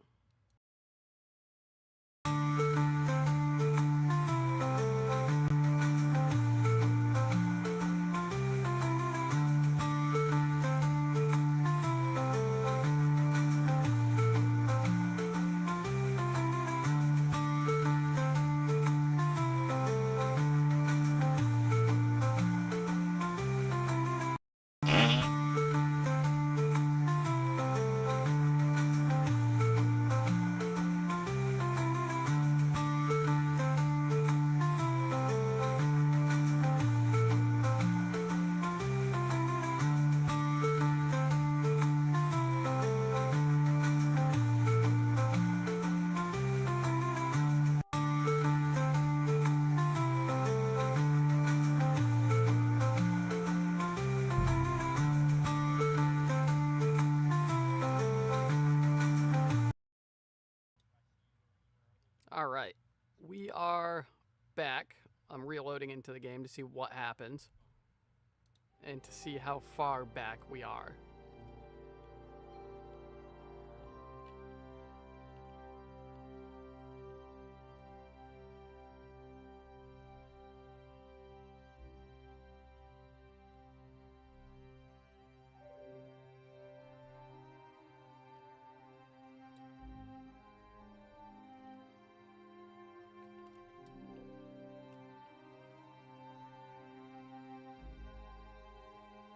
Alright, we are back. I'm reloading into the game to see what happens and to see how far back we are.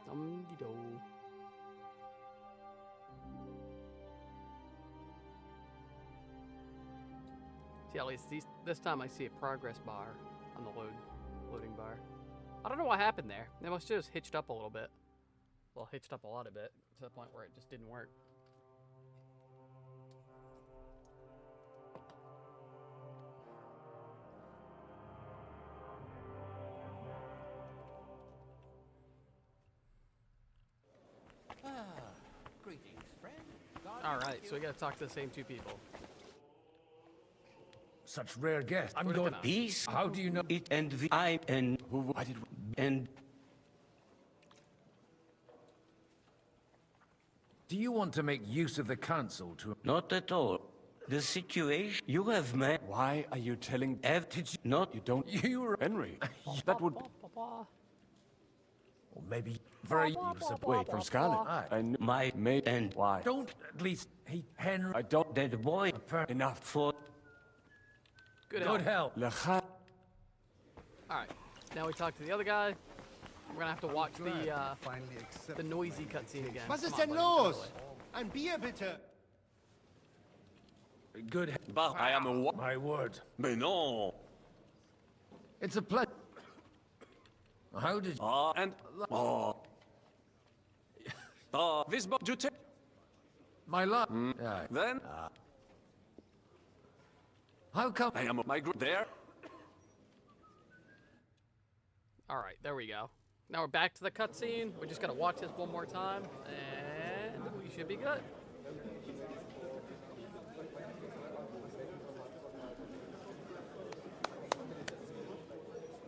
Dum-de-do. See, at least this time I see a progress bar on the loading bar. I don't know what happened there. They must have just hitched up a little bit. Well, hitched up a lot of it to the point where it just didn't work. Greetings, friend. Alright, so we gotta talk to the same 2 people. Such rare guests. I'm We're going. gonna- Peace. How do you know it? And I and Why did we... and do you want to make use of the council to? not at all. The situation you have met. Why are you telling... Did you not? You don't... You Henry, that would... Or maybe very Wait, from Scarlet. I knew... My Mate, and why? don't at least. Hey, Henry. I don't... that boy Enough. for Good help. All right. Now we talk to the other guy. We're gonna have to watch the noisy cutscene again. Was ist Come on, denn buddy. los? Ein Bier bitte. Good. But I am a My word. Mais non. It's a pleasure. How did This book you take. my luck? Then How come? I am my group there. All right, there we go. Now we're back to the cutscene. We just gotta watch this one more time, and we should be good.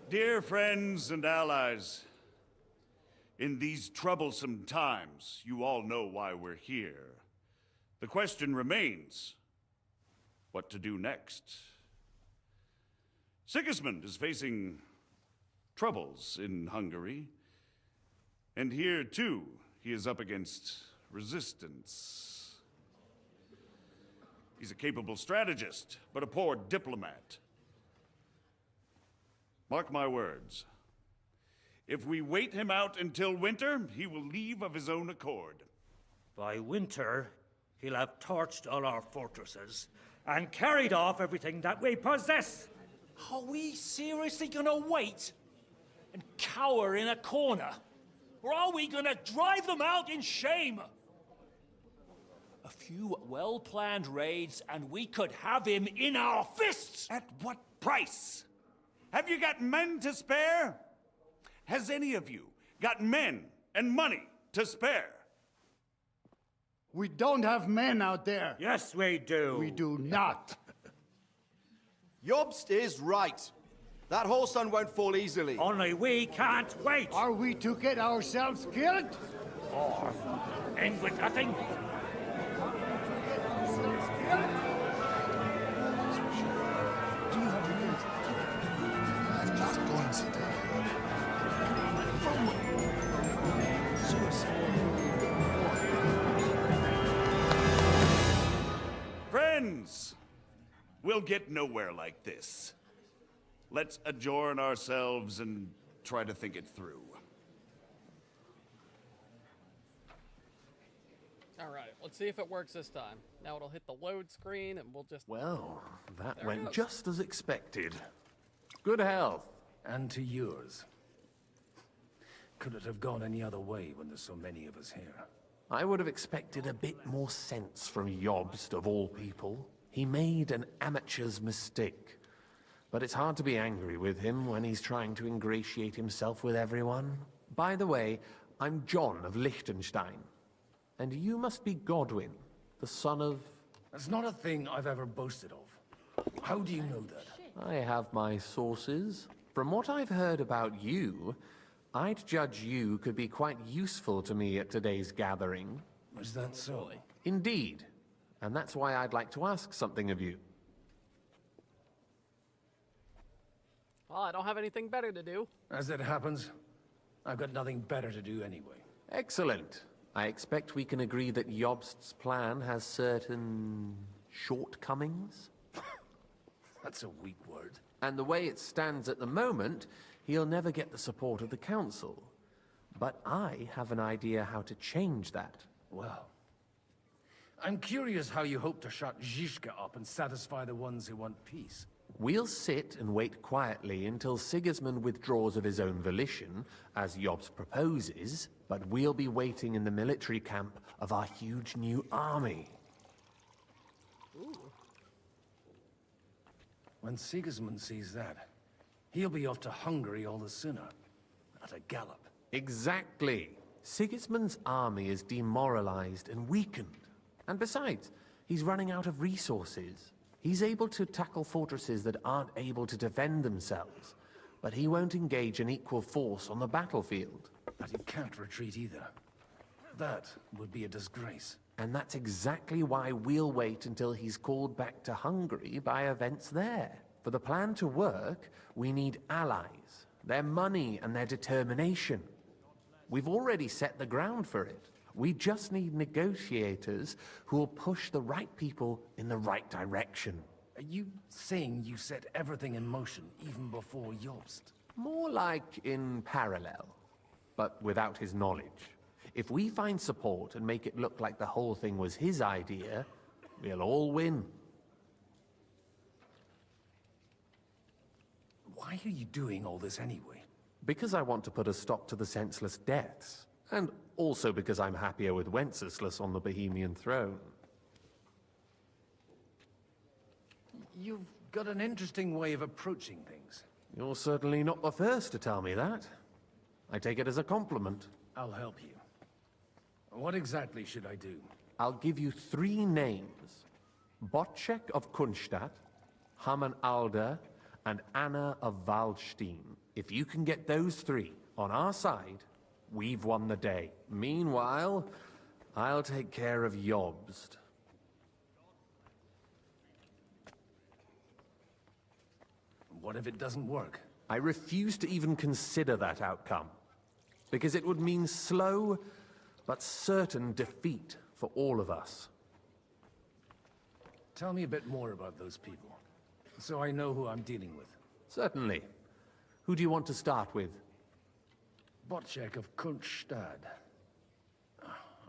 Dear friends and allies, in these troublesome times, you all know why we're here. The question remains, what to do next? Sigismund is facing troubles in Hungary, and here too, he is up against resistance. He's a capable strategist, but a poor diplomat. Mark my words. If we wait him out until winter, he will leave of his own accord. By winter, he'll have torched all our fortresses and carried off everything that we possess. Are we seriously gonna wait and cower in a corner? Or are we gonna drive them out in shame? A few well-planned raids and we could have him in our fists! At what price? Have you got men to spare? Has any of you got men and money to spare? We don't have men out there. Yes, we do. We do not. Jobst is right. That whole sun won't fall easily. Only we can't wait. Are we to get ourselves killed? Or end with nothing. Friends, we'll get nowhere like this. Let's adjourn ourselves and try to think it through. All right, let's see if it works this time. Now it'll hit the load screen, and we'll just... Well, that There it went goes. just as expected. Good health. And to yours. Could it have gone any other way when there's so many of us here? I would have expected a bit more sense from Jobst, of all people. He made an amateur's mistake. But it's hard to be angry with him when he's trying to ingratiate himself with everyone. By the way, I'm John of Liechtenstein. And you must be Godwin, the son of... That's not a thing I've ever boasted of. How do you know that? I have my sources. From what I've heard about you, I'd judge you could be quite useful to me at today's gathering. Is that so? Indeed. And that's why I'd like to ask something of you. Well, I don't have anything better to do. As it happens, I've got nothing better to do anyway. Excellent. I expect we can agree that Jobst's plan has certain shortcomings? That's a weak word. And the way it stands at the moment, he'll never get the support of the council. But I have an idea how to change that. Well, I'm curious how you hope to shut Zizka up and satisfy the ones who want peace. We'll sit and wait quietly until Sigismund withdraws of his own volition, as Jobst proposes, but we'll be waiting in the military camp of our huge new army. Ooh. When Sigismund sees that, he'll be off to Hungary all the sooner. At a gallop. Exactly. Sigismund's army is demoralized and weakened. And besides, he's running out of resources. He's able to tackle fortresses that aren't able to defend themselves, but he won't engage an equal force on the battlefield. But he can't retreat either. That would be a disgrace. And that's exactly why we'll wait until he's called back to Hungary by events there. For the plan to work, we need allies, their money and their determination. We've already set the ground for it. We just need negotiators who will push the right people in the right direction. Are you saying you set everything in motion even before Jobst? More like in parallel, but without his knowledge. If we find support and make it look like the whole thing was his idea, we'll all win. Why are you doing all this anyway? Because I want to put a stop to the senseless deaths. And also because I'm happier with Wenceslas on the Bohemian throne. You've got an interesting way of approaching things. You're certainly not the first to tell me that. I take it as a compliment. I'll help you. What exactly should I do? I'll give you 3 names. Bocek of Kunstadt, Hamann Alder, and Anna of Waldstein. If you can get those 3 on our side, we've won the day. Meanwhile, I'll take care of Jobst. What if it doesn't work? I refuse to even consider that outcome, because it would mean slow but certain defeat for all of us. Tell me a bit more about those people, so I know who I'm dealing with. Certainly. Who do you want to start with? Bocek of Kunststadt.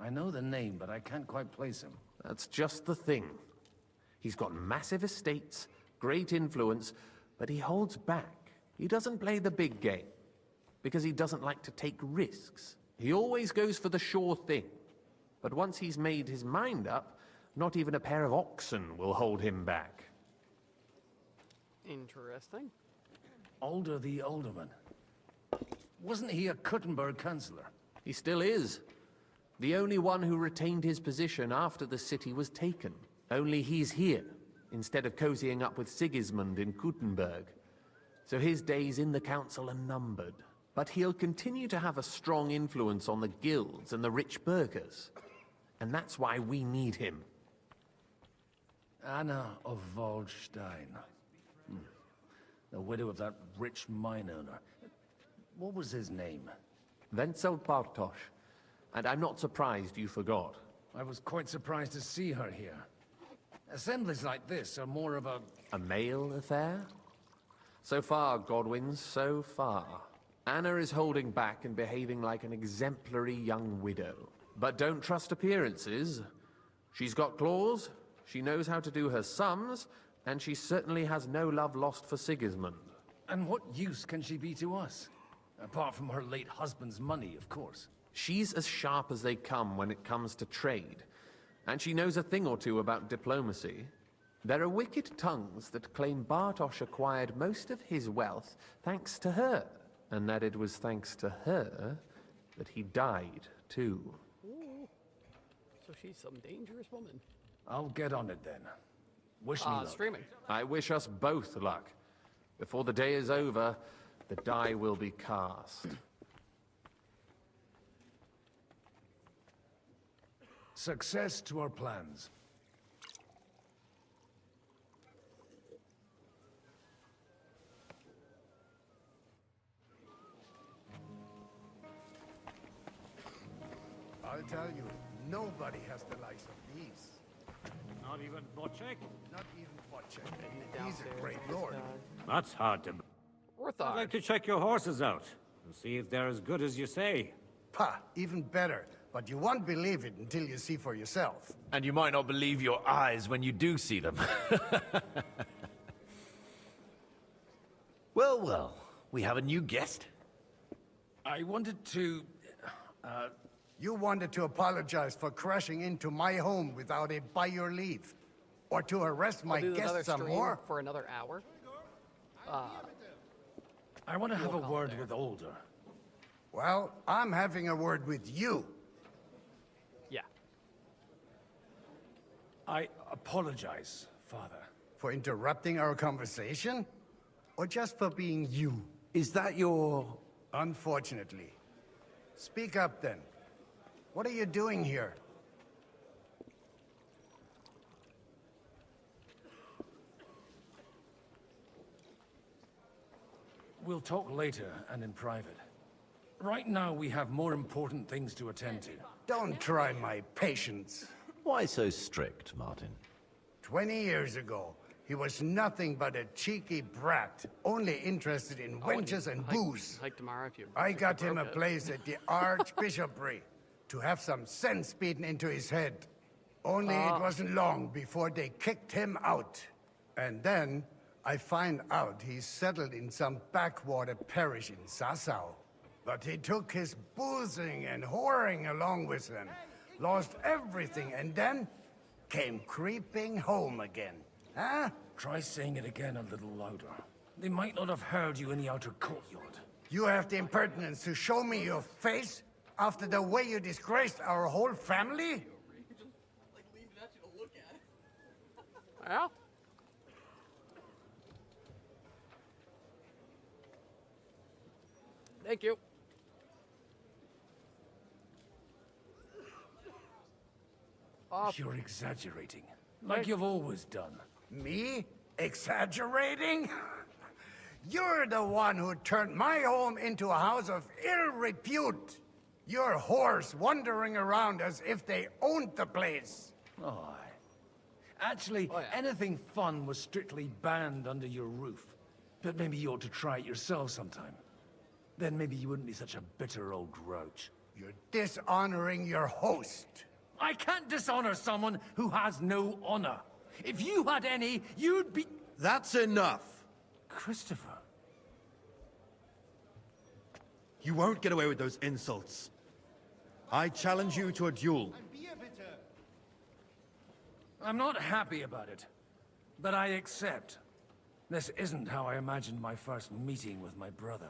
I know the name, but I can't quite place him. That's just the thing. He's got massive estates, great influence, but he holds back. He doesn't play the big game, because he doesn't like to take risks. He always goes for the sure thing. But once he's made his mind up, not even a pair of oxen will hold him back. Interesting. Alder the Alderman. Wasn't he a Kuttenberg councillor? He still is. The only one who retained his position after the city was taken. Only he's here, instead of cozying up with Sigismund in Kuttenberg. So his days in the council are numbered. But he'll continue to have a strong influence on the guilds and the rich burghers. And that's why we need him. Anna of Waldstein. The widow of that rich mine owner. What was his name? Wenzel Bartosz. And I'm not surprised you forgot. I was quite surprised to see her here. Assemblies like this are more of a... A male affair? So far, Godwin, so far. Anna is holding back and behaving like an exemplary young widow. But don't trust appearances. She's got claws, she knows how to do her sums, and she certainly has no love lost for Sigismund. And what use can she be to us? Apart from her late husband's money, of course. She's as sharp as they come when it comes to trade. And she knows a thing or two about diplomacy. There are wicked tongues that claim Bartosz acquired most of his wealth thanks to her. And that it was thanks to her that he died, too. Ooh. So she's some dangerous woman. I'll get on it then. Wish me luck. Streaming. I wish us both luck. Before the day is over, the die will be cast. Success to our plans. I'll tell you, nobody has the likes of these. Not even Bocek? Not even Bocek. He's a great lord. That's hard to... I'd like to check your horses out and see if they're as good as you say. Pah, even better. But you won't believe it until you see for yourself. And you might not believe your eyes when you do see them. Well, well, we have a new guest. I wanted to... You wanted to apologize for crashing into my home without a by your leave. Or to arrest my guests some more. For another hour. I want to have a word with Alder. Well, I'm having a word with you. Yeah. I apologize, Father. For interrupting our conversation? Or just for being you? Is that your... Unfortunately. Speak up then. What are you doing here? We'll talk later and in private. Right now, we have more important things to attend to. Don't try my patience. Why so strict, Martin? 20 years ago, He was nothing but a cheeky brat, only interested in wenches and booze. Hike tomorrow if you. I got him a place at the Archbishopric to have some sense beaten into his head. Only it wasn't long before they kicked him out. And then I find out he's settled in some backwater parish in Sassau. But he took his boozing and whoring along with him, lost everything, and then came creeping home again. Huh? Try saying it again a little louder. They might not have heard you in the outer courtyard. You have the impertinence to show me your face after the way you disgraced our whole family? Yeah. Thank you. You're exaggerating, like you've always done. Me? Exaggerating? You're the one who turned my home into a house of ill repute. Your whores wandering around as if they owned the place. Oh, actually, anything fun was strictly banned under your roof. But maybe you ought to try it yourself sometime. Then maybe you wouldn't be such a bitter old grouch. You're dishonoring your host. I can't dishonor someone who has no honor. If you had any, you'd be... That's enough. Christopher. You won't get away with those insults. I challenge you to a duel. I'm not happy about it, but I accept. This isn't how I imagined my first meeting with my brother.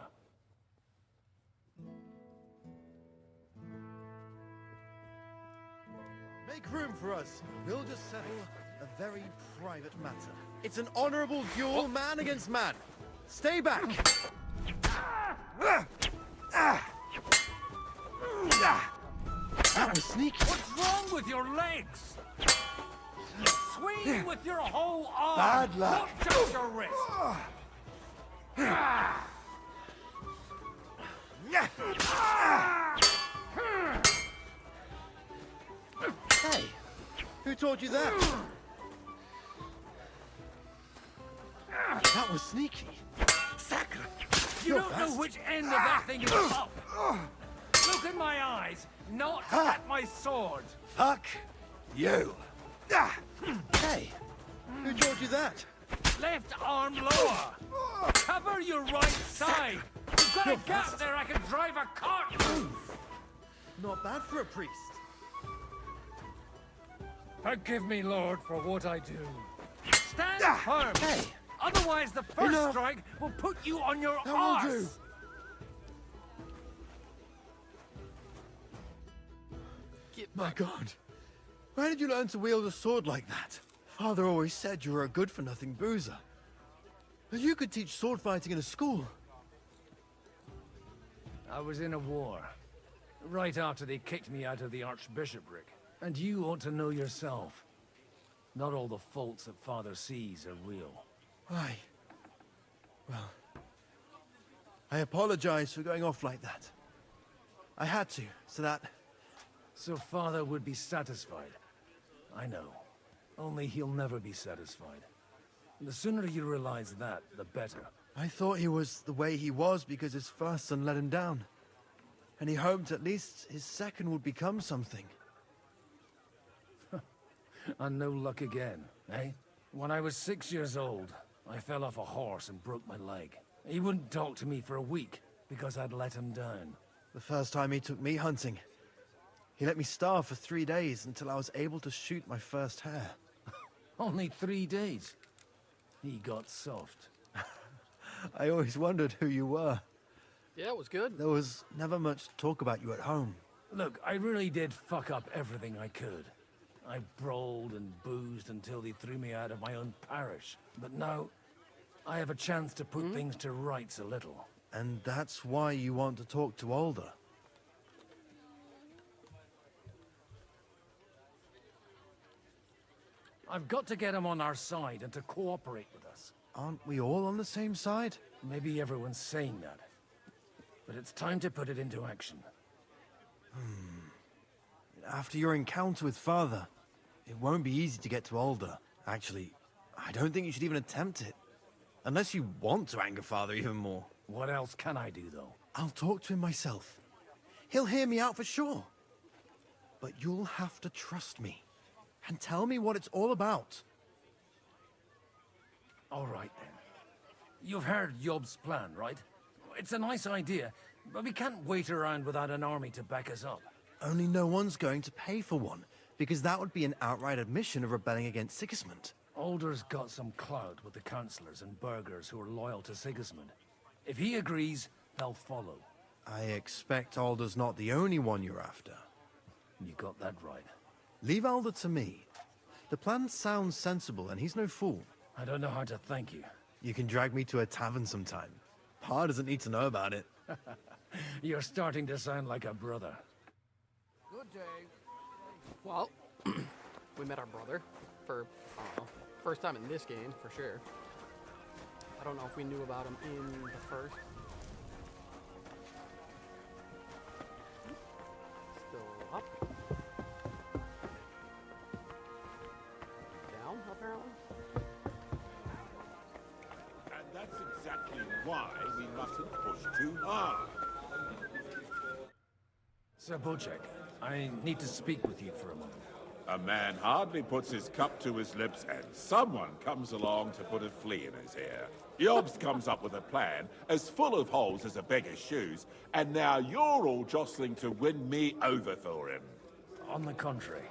Make room for us. We'll just settle a very private matter. It's an honorable duel, man against man. Stay back. That was sneaky. What's wrong with your legs? Swing with your whole arm, Bad luck. not just your wrist. Hey, who taught you that? That was sneaky. Sacre. You don't know which end of that thing is up. Look at my eyes, not at my sword. Fuck you. Hey, who taught you that? Left arm lower. Cover your right side. You've got a gap there I can drive a cart through. Not bad for a priest. Forgive me, Lord, for what I do. Stand firm. Hey. Otherwise, the first strike will put you on your arse. My God. Where did you learn to wield a sword like that? Father always said you were a good-for-nothing boozer. But you could teach sword fighting in a school. I was in a war. Right after they kicked me out of the Archbishopric. And you ought to know yourself. Not all the faults that Father sees are real. Why? Well, I apologize for going off like that. I had to, so that... So Father would be satisfied. I know. Only he'll never be satisfied. The sooner you realize that, the better. I thought he was the way he was because his first son let him down. And he hoped at least his second would become something. And no luck again, eh? When I was 6 years old, I fell off a horse and broke my leg. He wouldn't talk to me for a week because I'd let him down. The first time he took me hunting, he let me starve for 3 days until I was able to shoot my first hare. Only 3 days? He got soft. I always wondered who you were. Yeah, it was good. There was never much talk about you at home. Look, I really did fuck up everything I could. I brawled and boozed until they threw me out of my own parish. But now, I have a chance to put things to rights a little. And that's why you want to talk to Alder. I've got to get him on our side and to cooperate with us. Aren't we all on the same side? Maybe everyone's saying that. But it's time to put it into action. After your encounter with Father, it won't be easy to get to Alder. Actually, I don't think you should even attempt it. Unless you want to anger Father even more. What else can I do, though? I'll talk to him myself. He'll hear me out for sure. But you'll have to trust me. And tell me what it's all about. All right, then. You've heard Yob's plan, right? It's a nice idea, but we can't wait around without an army to back us up. Only no one's going to pay for one, because that would be an outright admission of rebelling against Sigismund. Alder's got some clout with the councillors and burghers who are loyal to Sigismund. If he agrees, they'll follow. I expect Alder's not the only one you're after. You got that right. Leave Alder to me. The plan sounds sensible, and he's no fool. I don't know how to thank you. You can drag me to a tavern sometime. Pa doesn't need to know about it. You're starting to sound like a brother. Good day. Well, we met our brother for, I don't know, first time in this game, for sure. I don't know if we knew about him in the first. Still up. Down, apparently. And that's exactly why we mustn't push too hard. Sir Bocek, I need to speak with you for a moment. A man hardly puts his cup to his lips and someone comes along to put a flea in his ear. Yobs comes up with a plan as full of holes as a beggar's shoes, and now you're all jostling to win me over for him. On the contrary,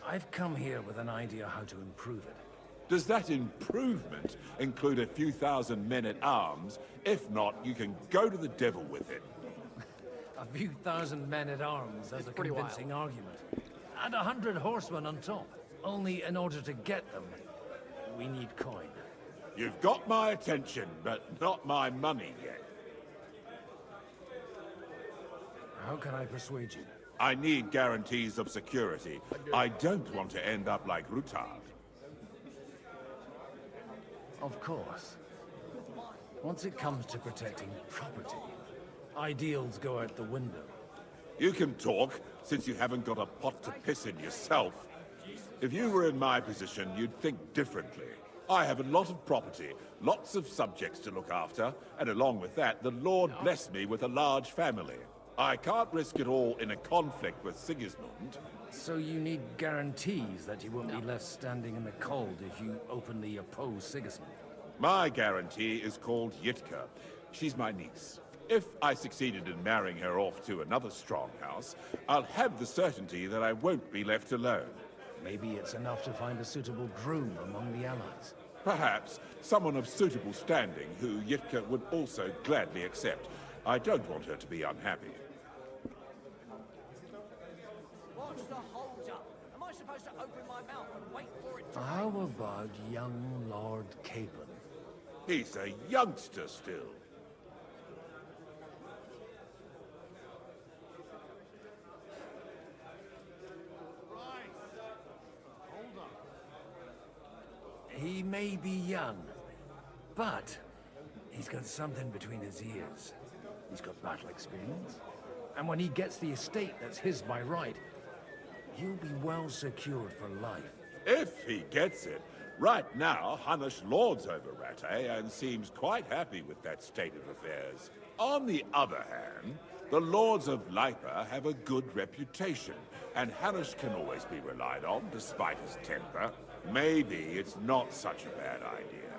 I've come here with an idea how to improve it. Does that improvement include a few thousand men-at-arms? If not, you can go to the devil with it. A few thousand men-at-arms, that's a convincing argument. And 100 horsemen on top. Only in order to get them, we need coin. You've got my attention, but not my money yet. How can I persuade you? I need guarantees of security. I don't want to end up like Rutard. Of course. Once it comes to protecting property, ideals go out the window. You can talk, since you haven't got a pot to piss in yourself. If you were in my position, you'd think differently. I have a lot of property, lots of subjects to look after, and along with that, the Lord blessed me with a large family. I can't risk it all in a conflict with Sigismund. So you need guarantees that you won't be left standing in the cold if you openly oppose Sigismund? My guarantee is called Yitka. She's my niece. If I succeeded in marrying her off to another strong house, I'll have the certainty that I won't be left alone. Maybe it's enough to find a suitable groom among the allies. Perhaps someone of suitable standing who Yitka would also gladly accept. I don't want her to be unhappy. What's the hold up? Am I supposed to open my mouth and wait for it to... How about young Lord Capon? He's a youngster still. He may be young, but he's got something between his ears. He's got battle experience. And when he gets the estate that's his by right, he'll be well secured for life. If he gets it. Right now, Hanush lords over Rattay and seems quite happy with that state of affairs. On the other hand, the lords of Lipa have a good reputation, and Hanush can always be relied on, despite his temper. Maybe it's not such a bad idea.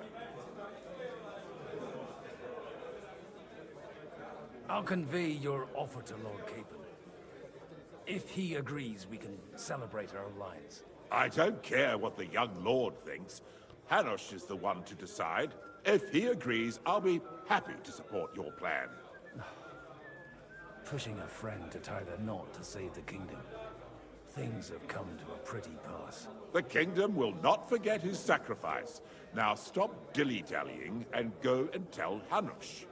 I'll convey your offer to Lord Capon. If he agrees, we can celebrate our alliance. I don't care what the young lord thinks. Hanush is the one to decide. If he agrees, I'll be happy to support your plan. Pushing a friend to tie the knot to save the kingdom. Things have come to a pretty pass. The kingdom will not forget his sacrifice. Now stop dilly-dallying and go and tell Hanush.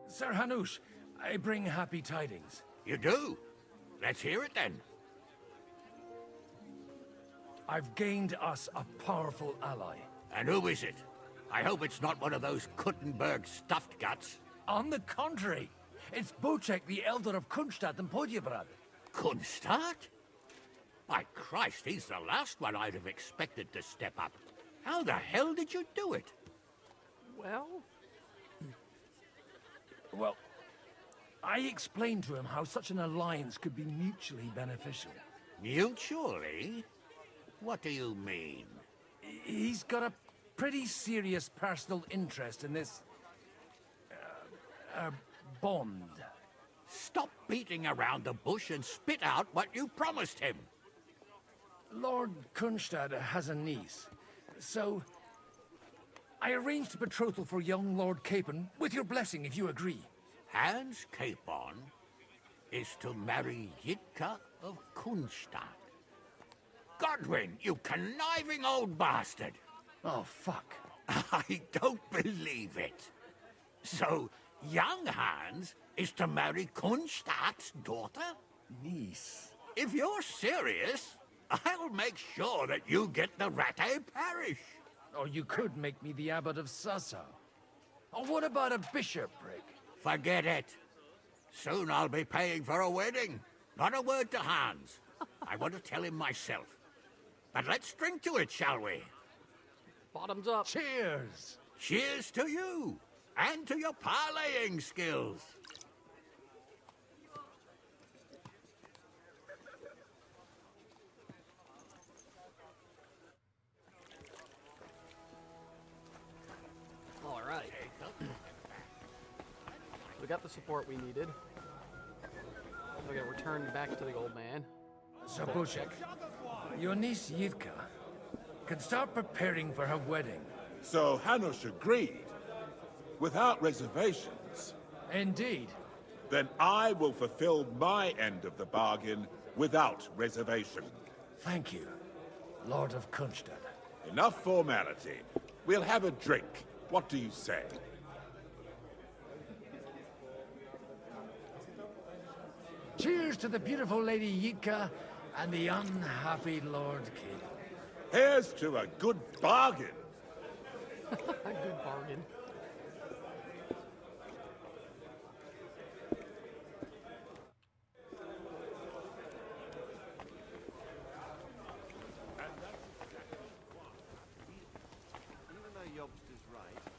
Sir Hanush, I bring happy tidings. You do? Let's hear it then. I've gained us a powerful ally. And who is it? I hope it's not one of those Kuttenberg stuffed guts. On the contrary, it's Bocek, the Elder of Kunstadt and Podjebrad. Kunstadt? By Christ, he's the last one I'd have expected to step up. How the hell did you do it? Well, I explained to him how such an alliance could be mutually beneficial. Mutually? What do you mean? He's got a pretty serious personal interest in this... bond. Stop beating around the bush and spit out what you promised him. Lord Kunstad has a niece, so I arranged a betrothal for young Lord Capon, with your blessing if you agree. Hans Capon is to marry Yitka of Kunstadt. Godwin, you conniving old bastard! Oh, fuck. I don't believe it. So, young Hans is to marry Kunstadt's daughter? Niece. If you're serious, I'll make sure that you get the Rattay parish. Or you could make me the abbot of Sassau. Or what about a bishopric? Forget it. Soon I'll be paying for a wedding. Not a word to Hans. I want to tell him myself. But let's drink to it, shall we? Bottoms up. Cheers! Cheers to you, and to your parlaying skills. All right. We got the support we needed. We're gonna return back to the old man. So, Bocek, your niece Yitka can start preparing for her wedding. So Hanush agreed, without reservations. Indeed. Then I will fulfill my end of the bargain without reservation. Thank you, Lord of Kunstad. Enough formality. We'll have a drink. What do you say? Cheers to the beautiful Lady Yitka and the unhappy Lord Capon. Here's to a good bargain. A good bargain.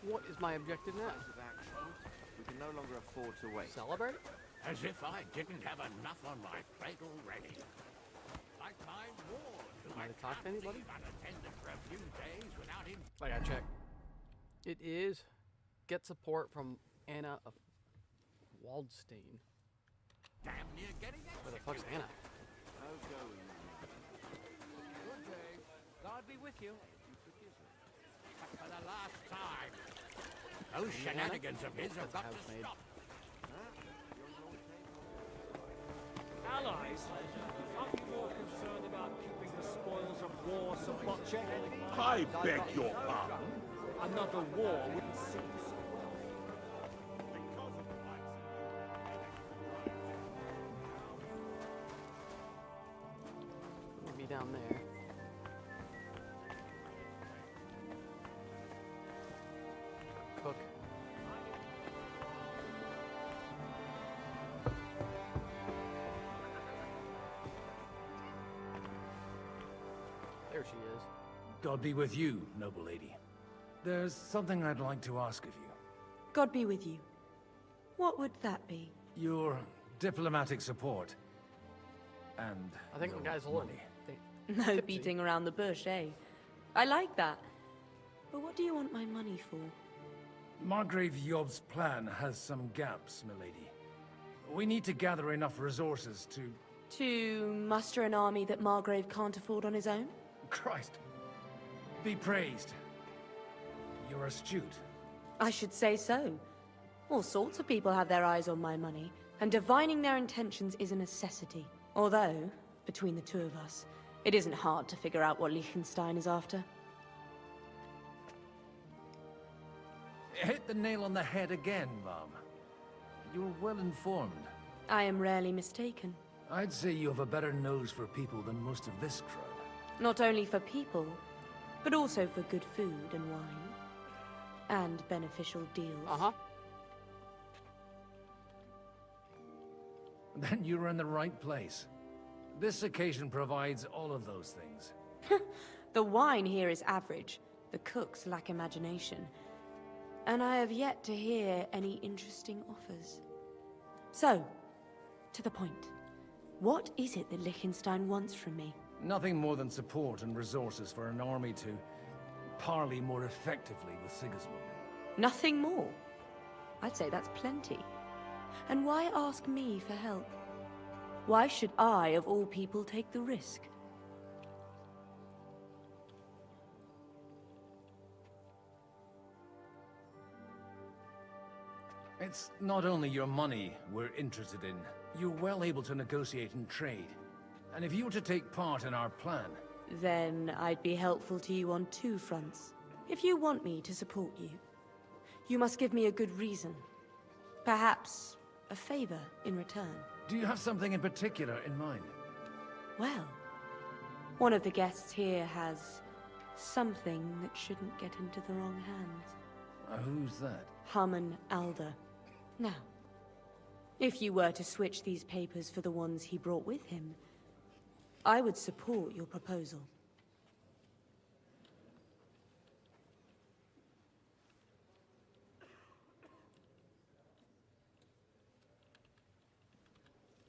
What is my objective now? We can no longer afford to wait. Celebrate? As if I didn't have enough on my plate already. Like my ward, who I talk to anybody? unattended for a few days without him. I gotta check. It is get support from Anna of Waldstein. Damn near getting Where the fuck's Anna? Good day. God be with you. For the last time. Those shenanigans of his have got to stop. Allies, aren't you more concerned about keeping the spoils of war so much? I beg your pardon? Another war wouldn't suit us. We'll be down there. Cook. There she is. God be with you, noble lady. There's something I'd like to ask of you. God be with you. What would that be? Your diplomatic support. And I think your the guy's a little. money. No beating around the bush, eh? I like that. But what do you want my money for? Margrave Yob's plan has some gaps, milady. We need to gather enough resources to... To muster an army that Margrave can't afford on his own? Christ. Be praised. You're astute. I should say so. All sorts of people have their eyes on my money, and divining their intentions is a necessity. Although, between the two of us, it isn't hard to figure out what Liechtenstein is after. Hit the nail on the head again, Mom. You're well informed. I am rarely mistaken. I'd say you have a better nose for people than most of this crowd. Not only for people, but also for good food and wine. and beneficial deals. Then you're in the right place. This occasion provides all of those things. The wine here is average. The cooks lack imagination. And I have yet to hear any interesting offers. So, to the point. What is it that Liechtenstein wants from me? Nothing more than support and resources for an army to parley more effectively with Sigismund. Nothing more? I'd say that's plenty. And why ask me for help? Why should I, of all people, take the risk? It's not only your money we're interested in. You're well able to negotiate and trade. And if you were to take part in our plan... Then I'd be helpful to you on two fronts. If you want me to support you, you must give me a good reason. Perhaps a favor in return. Do you have something in particular in mind? Well, one of the guests here has something that shouldn't get into the wrong hands. Who's that? Haman Alder. Now, if you were to switch these papers for the ones he brought with him, I would support your proposal.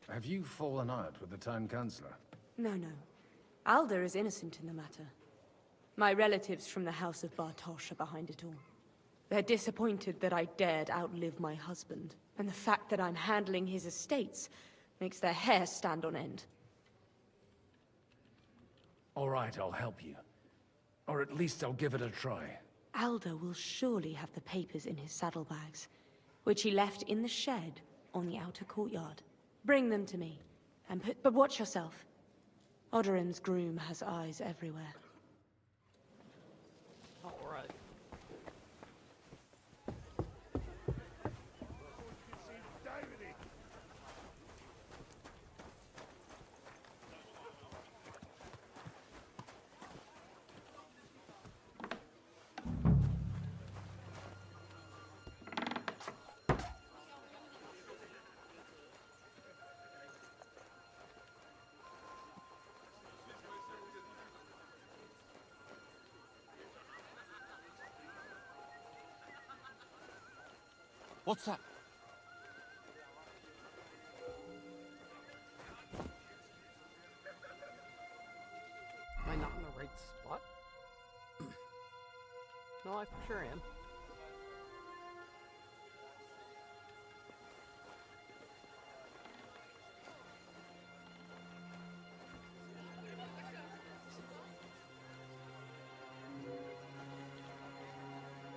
Have you fallen out with the town councillor? No. Alder is innocent in the matter. My relatives from the House of Bartosz are behind it all. They're disappointed that I dared outlive my husband, and the fact that I'm handling his estates makes their hair stand on end. All right, I'll help you. Or at least I'll give it a try. Alder will surely have the papers in his saddlebags, which he left in the shed on the outer courtyard. Bring them to me, and but watch yourself. Odorim's groom has eyes everywhere. All right. What's that? Am I not in the right spot? No, I for sure am.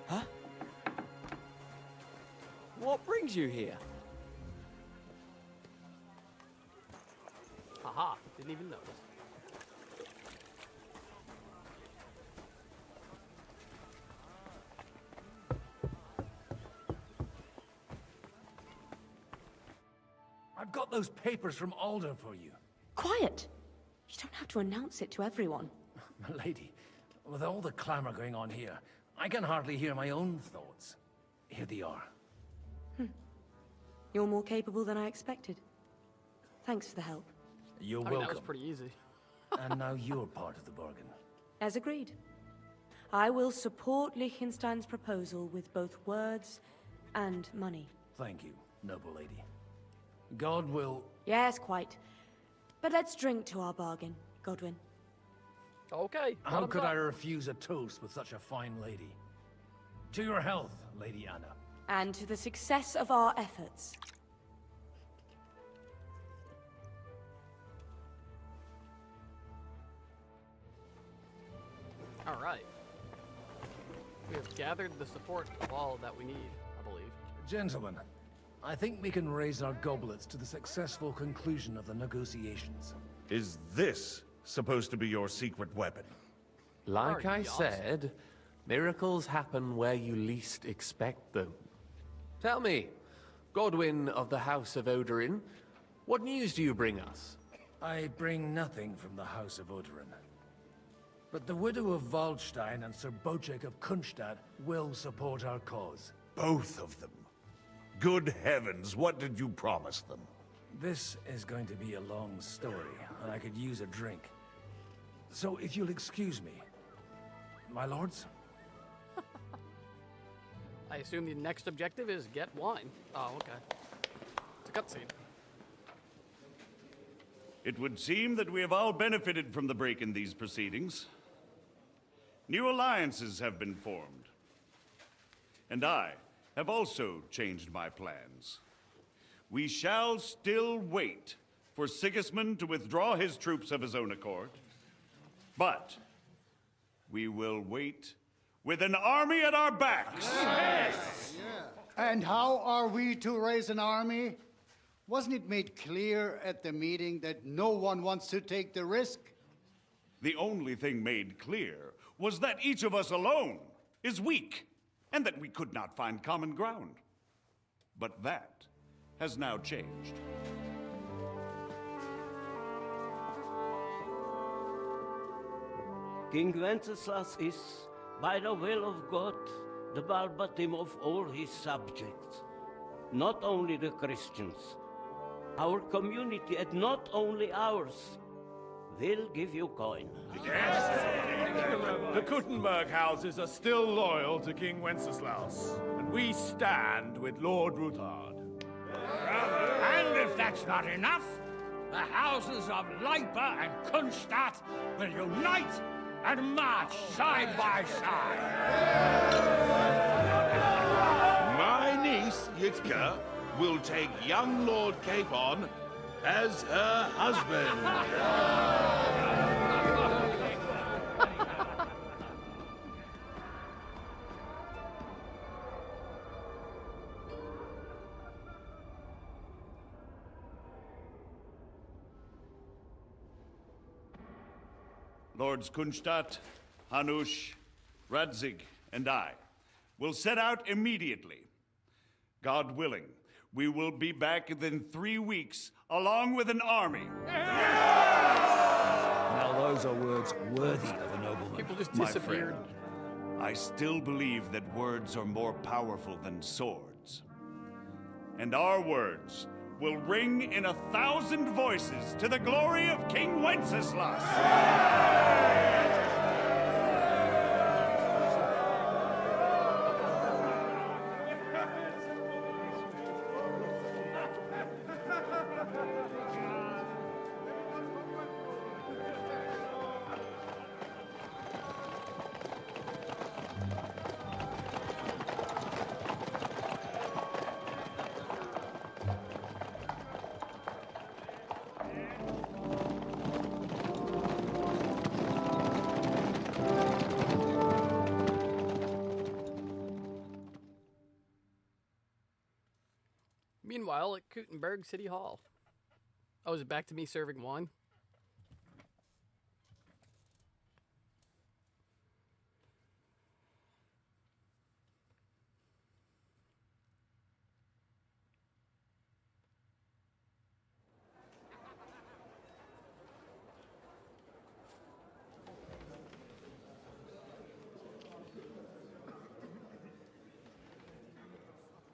Huh? What brings you here? Haha, didn't even notice. I've got those papers from Alder for you. Quiet! You don't have to announce it to everyone. Milady, with all the clamor going on here, I can hardly hear my own thoughts. Here they are. You're more capable than I expected. Thanks for the help. You're That welcome. was pretty easy. And now you're part of the bargain. As agreed. I will support Liechtenstein's proposal with both words and money. Thank you, noble lady. God will... Yes, quite. But let's drink to our bargain, Godwin. Okay. How could I refuse a toast with such a fine lady? To your health, Lady Anna. And to the success of our efforts. All right. We have gathered the support of all that we need, I believe. Gentlemen, I think we can raise our goblets to the successful conclusion of the negotiations. Is this supposed to be your secret weapon? Like I said, miracles happen where you least expect them. Tell me, Godwin of the House of Odorin, what news do you bring us? I bring nothing from the House of Odorin. But the widow of Waldstein and Sir Bocek of Kunstadt will support our cause. Both of them. Good heavens, what did you promise them? This is going to be a long story, and I could use a drink. So if you'll excuse me, my lords? I assume the next objective is get wine. Oh, okay. It's a cutscene. It would seem that we have all benefited from the break in these proceedings. New alliances have been formed. And I have also changed my plans. We shall still wait for Sigismund to withdraw his troops of his own accord. But we will wait with an army at our backs. Yes. And how are we to raise an army? Wasn't it made clear at the meeting that no one wants to take the risk? The only thing made clear was that each of us alone is weak, and that we could not find common ground. But that has now changed. King Wenceslas is, by the will of God, the Balbatim of all his subjects. Not only the Christians, our community, and not only ours, will give you coin. The Kuttenberg houses are still loyal to King Wenceslas, and we stand with Lord Ruthard. And if that's not enough, the houses of Leipa and Kunstadt will unite and march side by side. My niece, Yitka, will take young Lord Capon as her husband. Lords Kunstadt, Hanush, Radzig, and I will set out immediately. God willing, we will be back within 3 weeks, along with an army. Now those are words worthy of a nobleman. People just My disappeared. friend, I still believe that words are more powerful than swords. And our words will ring in 1,000 voices to the glory of King Wenceslas. Meanwhile, at Kuttenberg City Hall. Oh, is it back to me serving wine?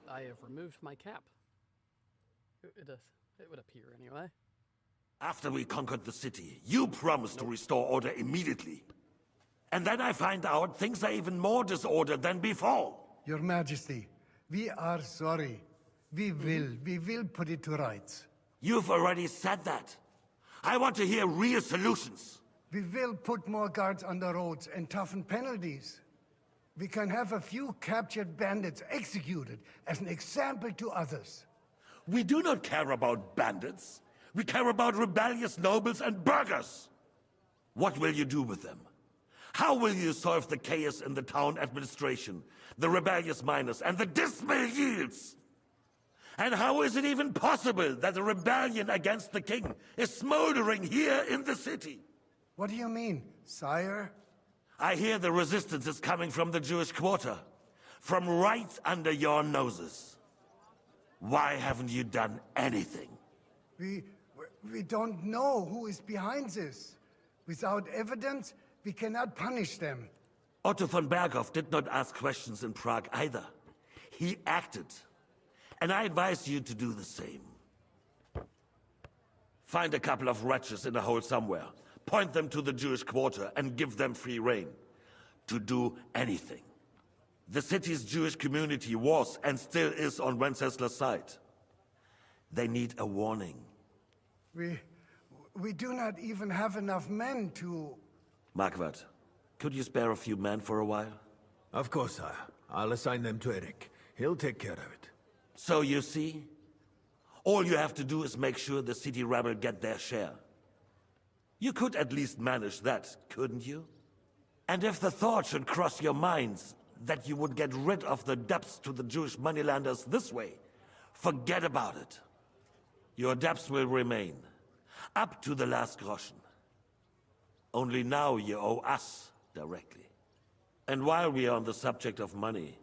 I have removed my cap. It would appear anyway. After we conquered the city, you promised to restore order immediately. And then I find out things are even more disordered than before. Your Majesty, we are sorry. We will put it to rights. You've already said that. I want to hear real solutions. We will put more guards on the roads and toughen penalties. We can have a few captured bandits executed as an example to others. We do not care about bandits. We care about rebellious nobles and burghers. What will you do with them? How will you solve the chaos in the town administration, the rebellious miners, and the dismal yields? And how is it even possible that a rebellion against the king is smoldering here in the city? What do you mean, sire? I hear the resistance is coming from the Jewish quarter, from right under your noses. Why haven't you done anything? We don't know who is behind this. Without evidence, We cannot punish them. Otto von Berghoff did not ask questions in Prague either. He acted. And I advise you to do the same. Find a couple of wretches in a hole somewhere, point them to the Jewish quarter, and give them free rein. To do anything. The city's Jewish community was and still is on Wencesla's side. They need a warning. We do not even have enough men to... Marquardt, could you spare a few men for a while? Of course, sire. I'll assign them to Eric. He'll take care of it. So you see? All you have to do is make sure the city rebel get their share. You could at least manage that, couldn't you? And if the thought should cross your minds that you would get rid of the debts to the Jewish moneylenders this way, forget about it. Your debts will remain, up to the last groschen. Only now you owe us directly. And while we are on the subject of money,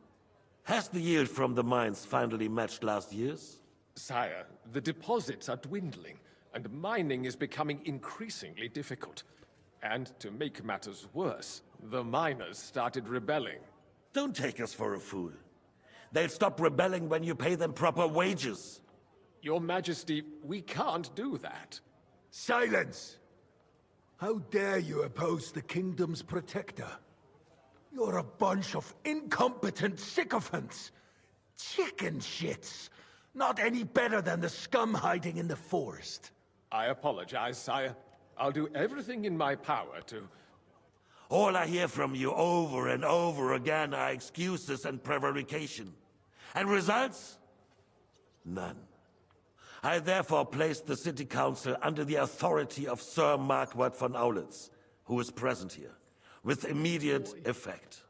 has the yield from the mines finally matched last year's? Sire, the deposits are dwindling, and mining is becoming increasingly difficult. And to make matters worse, the miners started rebelling. Don't take us for a fool. They'll stop rebelling when you pay them proper wages. Your Majesty, we can't do that. Silence! How dare you oppose the kingdom's protector? You're a bunch of incompetent sycophants. Chicken shits. Not any better than the scum hiding in the forest. I apologize, sire. I'll do everything in my power to... All I hear from you over and over again are excuses and prevarication. And results? None. I therefore placed the city council under the authority of Sir Marquardt von Aulitz, who is present here, with immediate effect.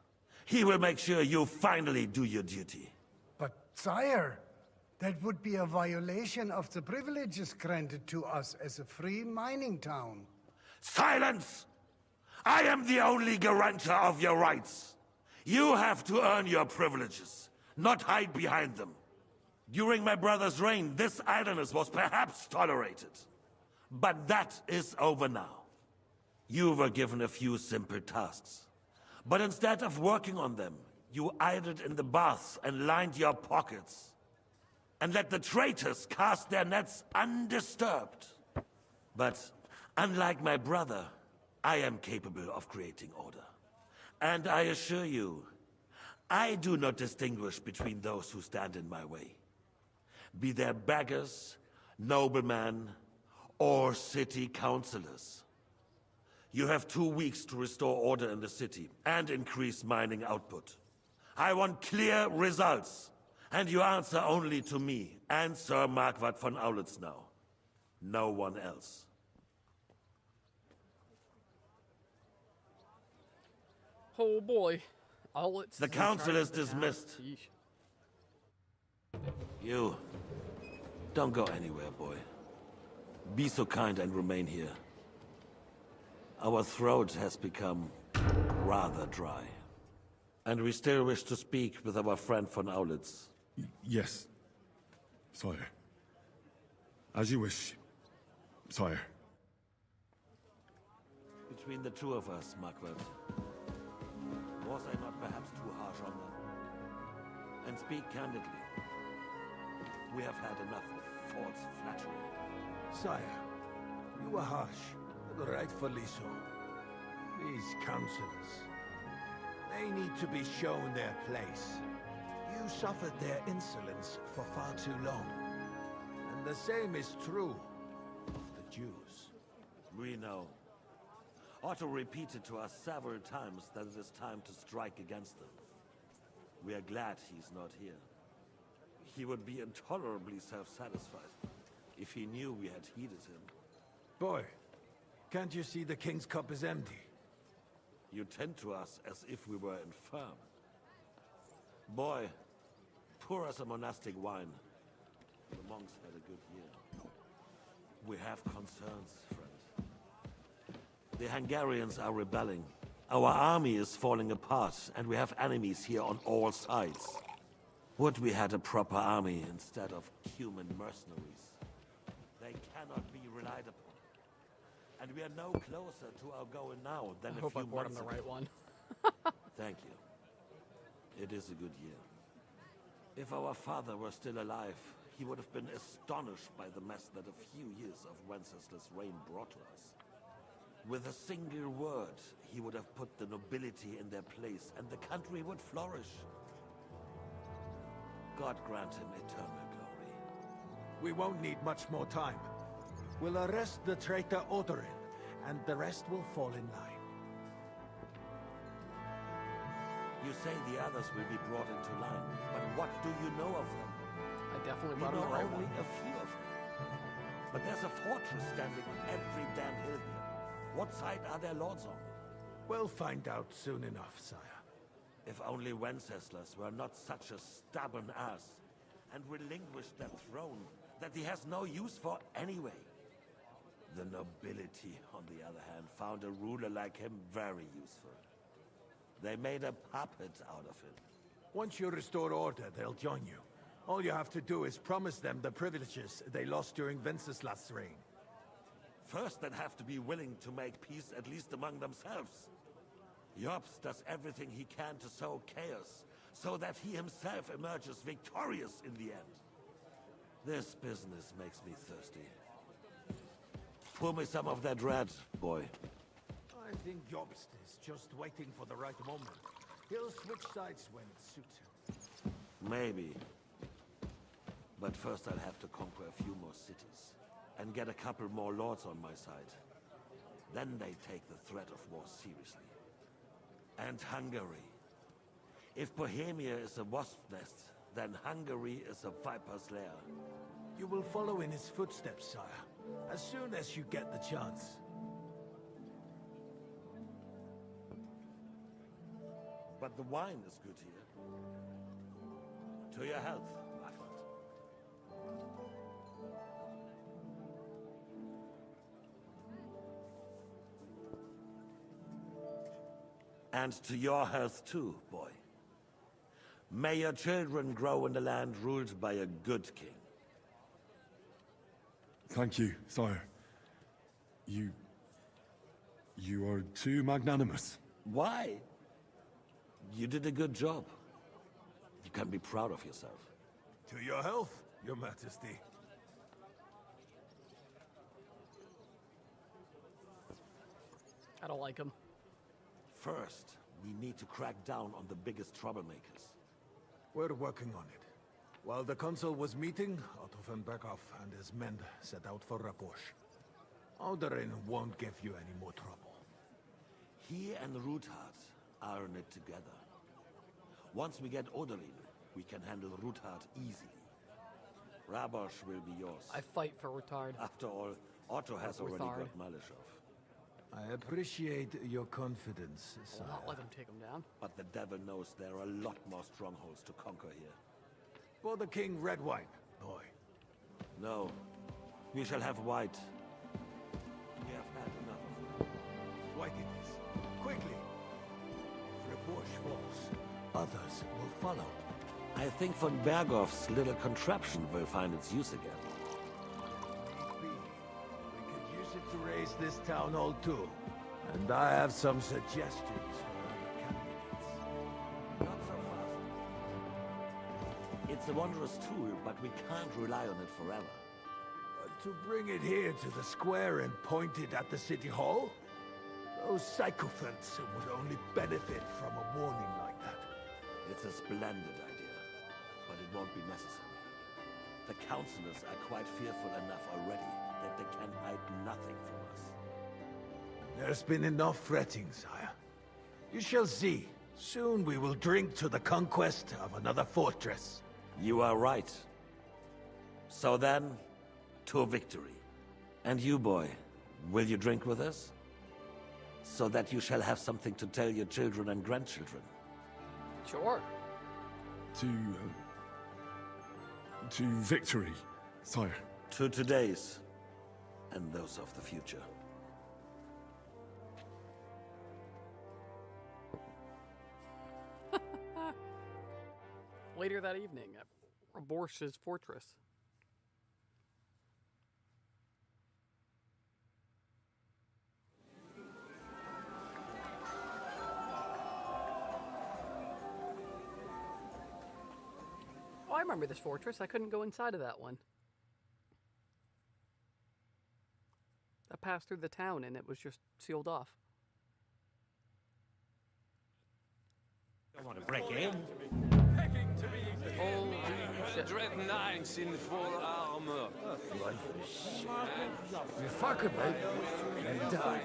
He will make sure you finally do your duty. But, sire, that would be a violation of the privileges granted to us as a free mining town. Silence! I am the only guarantor of your rights. You have to earn your privileges, not hide behind them. During my brother's reign, this idleness was perhaps tolerated. But that is over now. You were given a few simple tasks. But instead of working on them, you idled in the baths and lined your pockets. And let the traitors cast their nets undisturbed. But unlike my brother, I am capable of creating order. And I assure you, I do not distinguish between those who stand in my way. Be they beggars, noblemen, or city councillors. You have 2 weeks to restore order in the city and increase mining output. I want clear results, and you answer only to me and Sir Marquardt von Aulitz now. No one else. Oh boy. The council is dismissed. You, don't go anywhere, boy. Be so kind and remain here. Our throat has become rather dry. And we still wish to speak with our friend von Aulitz. Yes, sire. As you wish, sire. Between the two of us, Marquardt, was I not perhaps too harsh on them? And speak candidly. We have had enough of false flattery. Sire, you were harsh, and rightfully so. These councillors, they need to be shown their place. You suffered their insolence for far too long. And the same is true of the Jews. We know. Otto repeated to us several times that it is time to strike against them. We are glad he's not here. He would be intolerably self-satisfied if he knew we had heeded him. Boy, can't you see the king's cup is empty? You tend to us as if we were infirm. Boy, pour us a monastic wine. The monks had a good year. We have concerns, friend. The Hungarians are rebelling. Our army is falling apart, and we have enemies here on all sides. Would we had a proper army instead of human mercenaries? They cannot be relied upon. And we are no closer to our goal now than I a hope few I bought him months the ago. right one. Thank you. It is a good year. If our father were still alive, he would have been astonished by the mess that a few years of Wenceslaus' reign brought to us. With a single word, he would have put the nobility in their place, and the country would flourish. God grant him eternal glory. We won't need much more time. We'll arrest the traitor Odorin, and the rest will fall in line. You say the others will be brought into line, but what do you know of them? I definitely You brought him know the right only one. a few of them. But there's a fortress standing on every damn hill here. What side are their lords on? We'll find out soon enough, sire. If only Wenceslas were not such a stubborn ass, and relinquished that throne that he has no use for anyway. The nobility, on the other hand, found a ruler like him very useful. They made a puppet out of him. Once you restore order, they'll join you. All you have to do is promise them the privileges they lost during Wenceslas' reign. First, they'd have to be willing to make peace at least among themselves. Jobst does everything he can to sow chaos, so that he himself emerges victorious in the end. This business makes me thirsty. Pour me some of that red, boy. I think Jobst is just waiting for the right moment. He'll switch sides when it suits him. Maybe. But first I'll have to conquer a few more cities, and get a couple more lords on my side. Then they take the threat of war seriously. And Hungary. If Bohemia is a wasp's nest, then Hungary is a viper's lair. You will follow in his footsteps, sire, as soon as you get the chance. But the wine is good here. To your health, Ackland. And to your health too, boy. May your children grow in a land ruled by a good king. Thank you, sire. You are too magnanimous. Why? You did a good job. You can be proud of yourself. To your health, your majesty. I don't like him. First, we need to crack down on the biggest troublemakers. We're working on it. While the consul was meeting, Otto von Berghoff and his men set out for Raposh. Odorin won't give you any more trouble. He and Ruthard are in it together. Once we get Odorin, we can handle Ruthard easily. Rabosh will be yours. I fight for retard. After all, Otto has already Ruthard. got Malishov. I appreciate your confidence, I sire. will not let him take him down. But the devil knows there are a lot more strongholds to conquer here. For the king, red wine, boy. No, we shall have white. We have had enough of it. White it is. Quickly. If Raposh falls, others will follow. I think von Berghoff's little contraption will find its use again. We could use it to raise this town hall too. And I have some suggestions for other candidates. Not so fast. It's a wondrous tool, but we can't rely on it forever. To bring it here to the square and point it at the city hall? Those sycophants would only benefit from a warning like that. It's a splendid idea, but it won't be necessary. The councillors are quite fearful enough already that they can hide nothing from us. There's been enough fretting, sire. You shall see. Soon we will drink to the conquest of another fortress. You are right. So then, to victory. And you, boy, will you drink with us? So that you shall have something to tell your children and grandchildren. Sure. To victory, sire. To today's, and those of the future. Later that evening at Raborsh's fortress. remember this fortress. I couldn't go inside of that one. I passed through the town and it was just sealed off. I want to break in. Holy shit. Dread knights in full armor. You fuck about and die.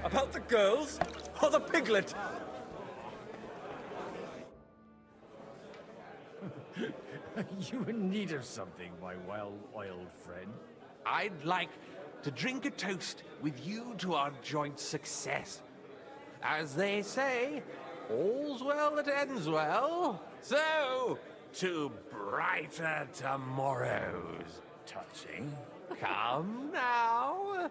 About the girls? Or the piglet? You in need of something, my well-oiled friend? I'd like to drink a toast with you to our joint success. As they say, all's well that ends well. So, to brighter tomorrows. Touching. Come now.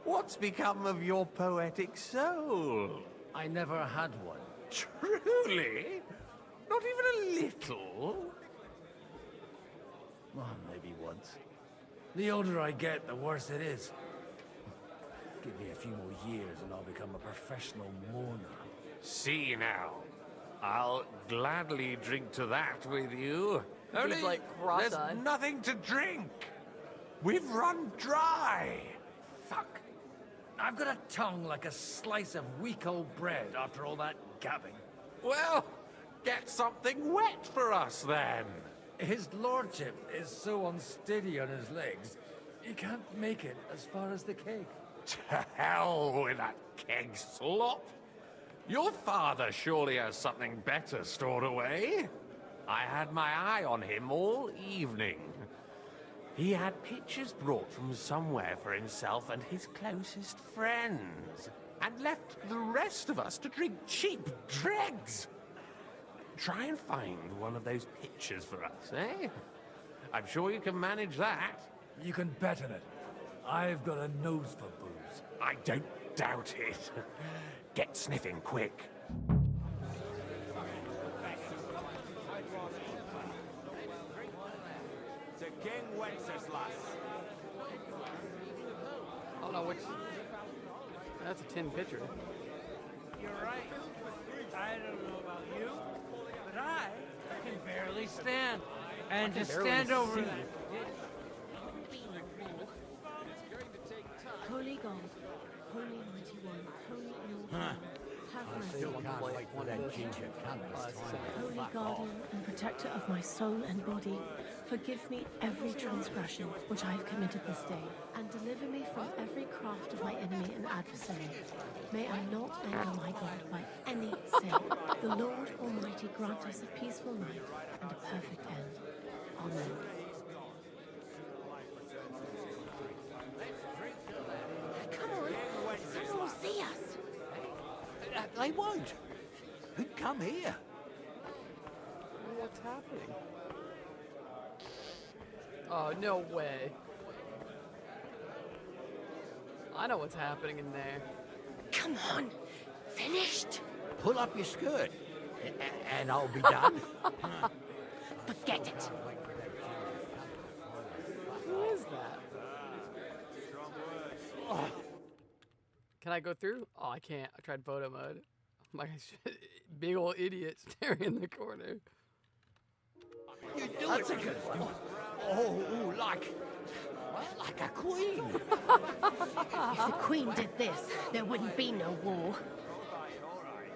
What's become of your poetic soul? I never had one. Truly? Not even a little? Well, maybe once. The older I get, the worse it is. Give me a few more years and I'll become a professional mourner. See now. I'll gladly drink to that with you. He's Only like there's cross-eyed. nothing to drink. We've run dry. Fuck. I've got a tongue like a slice of weak old bread after all that gabbing. Well, get something wet for us then. His lordship is so unsteady on his legs, he can't make it as far as the keg. To hell with that keg slop. Your father surely has something better stored away. I had my eye on him all evening. He had pictures brought from somewhere for himself and his closest friends, and left the rest of us to drink cheap dregs. Try and find one of those pictures for us, eh? I'm sure you can manage that. You can bet on it. I've got a nose for booze. I don't doubt it. Get sniffing quick. To King Wenceslas. Oh no, which... That's a tin pitcher. You're right. I don't know about you, but I can barely stand. And to stand over that. Holy God, Holy Mighty One, Holy Immortal One, have mercy. Can't wait for that ginger canvas. Holy Guardian and Protector of my soul and body, forgive me every transgression which I have committed this day, and deliver me from every craft of my enemy and adversary. May I not anger my God by any sin. The Lord Almighty grant us a peaceful night and a perfect end. Amen. Come on, someone will see us. They won't. Who'd come here? What's happening? Oh, no way. I know what's happening in there. Come on, finished? Pull up your skirt, and I'll be done. Forget it. Who is that? Oh. Can I go through? Oh, I can't. I tried photo mode. My big old idiot staring in the corner. You do That's it. A good one. Oh, like a queen. If the Queen did this, there wouldn't be no war. All right.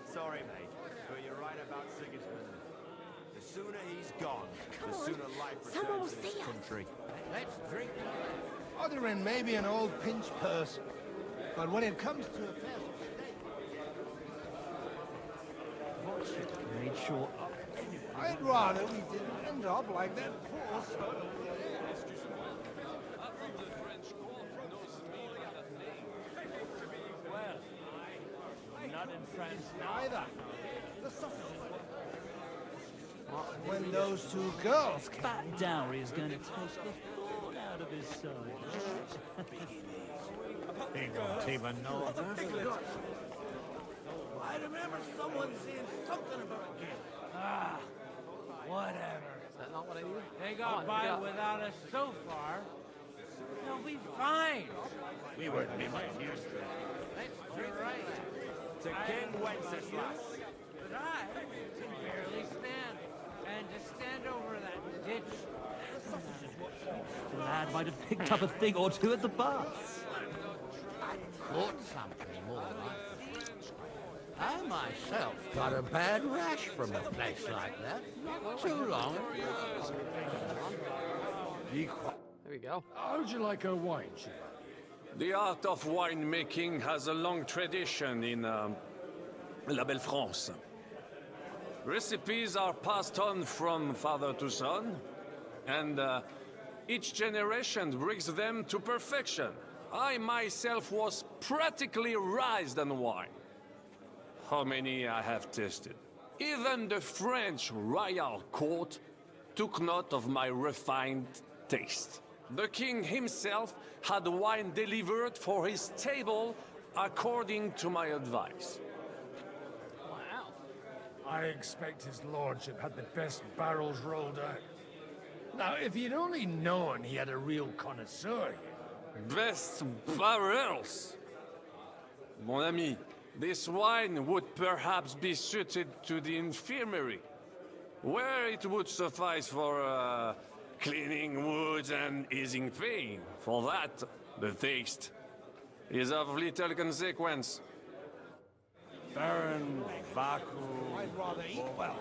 Sorry, mate, but you're right about Sigismund. The sooner he's gone, the sooner life someone will returns to see this us. country. Let's drink. Other than maybe an old pinch purse. But when it comes to affairs of state, Made sure. I'd rather we didn't end up like that poor son over there. Well, not in France now. Either. The sausages. When those two girls came. That dowry is going to take the thought out of his side. He don't even know that. I remember someone saying something about a gift. Ah, whatever. Is that not what I need? They Come got on, by pick it up. without us so far. They'll be fine. We wouldn't be made used to. You're right. to King Wenceslas. But I can barely stand. And to stand over that ditch... The lad might have picked up a thing or two at the baths. Caught something more like. I myself got a bad rash from a place like that not too long ago. There we go. How'd you like a wine, Chevalier? The art of winemaking has a long tradition in La Belle France. Recipes are passed on from father to son, and each generation brings them to perfection. I myself was practically raised on wine. How many I have tasted. Even the French royal court took note of my refined taste. The king himself had wine delivered for his table according to my advice. Wow. I expect his lordship had the best barrels rolled out. Now, if you'd only known he had a real connoisseur here. Best barrels! Mon ami, this wine would perhaps be suited to the infirmary, where it would suffice for cleaning wounds and easing pain. For that, the taste is of little consequence. Baron Vaku. I'd rather eat well.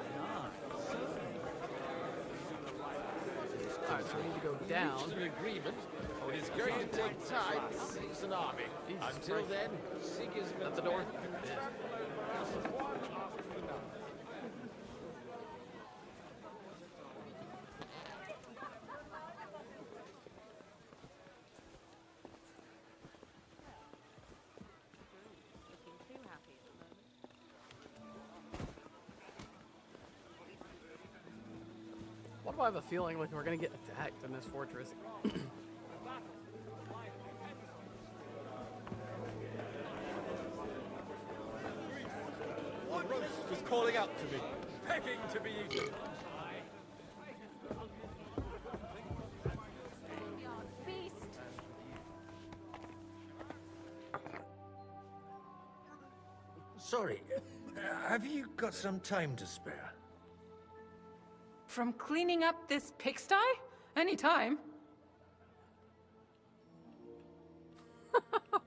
Alright, so we need to go down. The agreement. It's going to take time to raise an army. Until then, Sigismund... At the door? Why do I have a feeling like we're gonna get attacked in this fortress? One roast was calling out to me, begging to be eaten. Sorry, have you got some time to spare? From cleaning up this pigsty? Any time.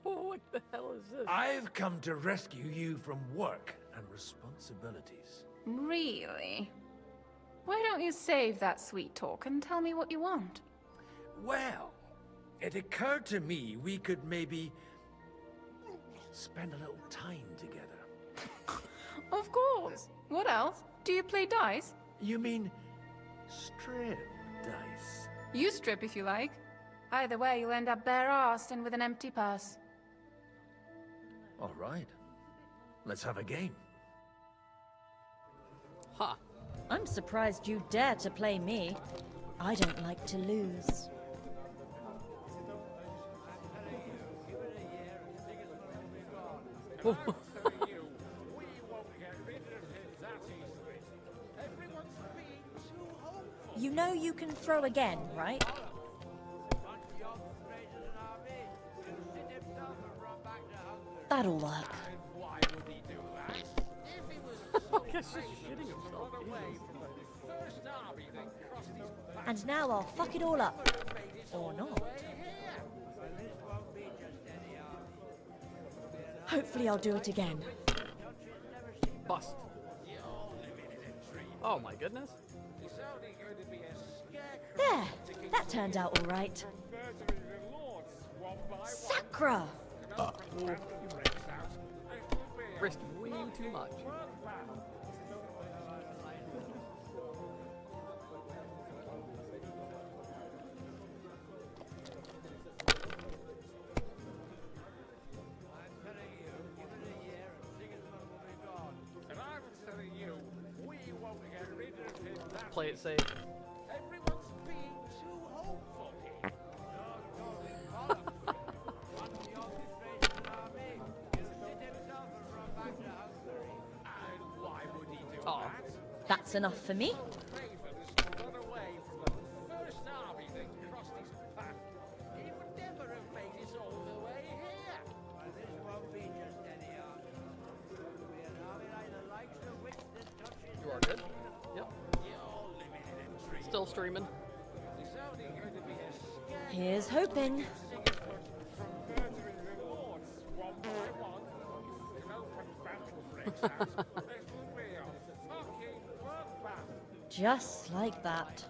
What the hell is this? I've come to rescue you from work and responsibilities. Really? Why don't you save that sweet talk and tell me what you want? Well, it occurred to me we could maybe spend a little time together. Of course. What else? Do you play dice? You mean strip dice? You strip if you like. Either way, you'll end up bare-assed and with an empty purse. All right. Let's have a game. Huh. I'm surprised you dare to play me. I don't like to lose. You know you can throw again, right? That'll work. Guess he's shitting himself. And now I'll fuck it all up. Or not. Hopefully I'll do it again. Bust. Oh my goodness. There! That turned out all right. Sacra! Risked way too much. Play it safe. That's enough for me. still streaming. Here's hoping. Just like that.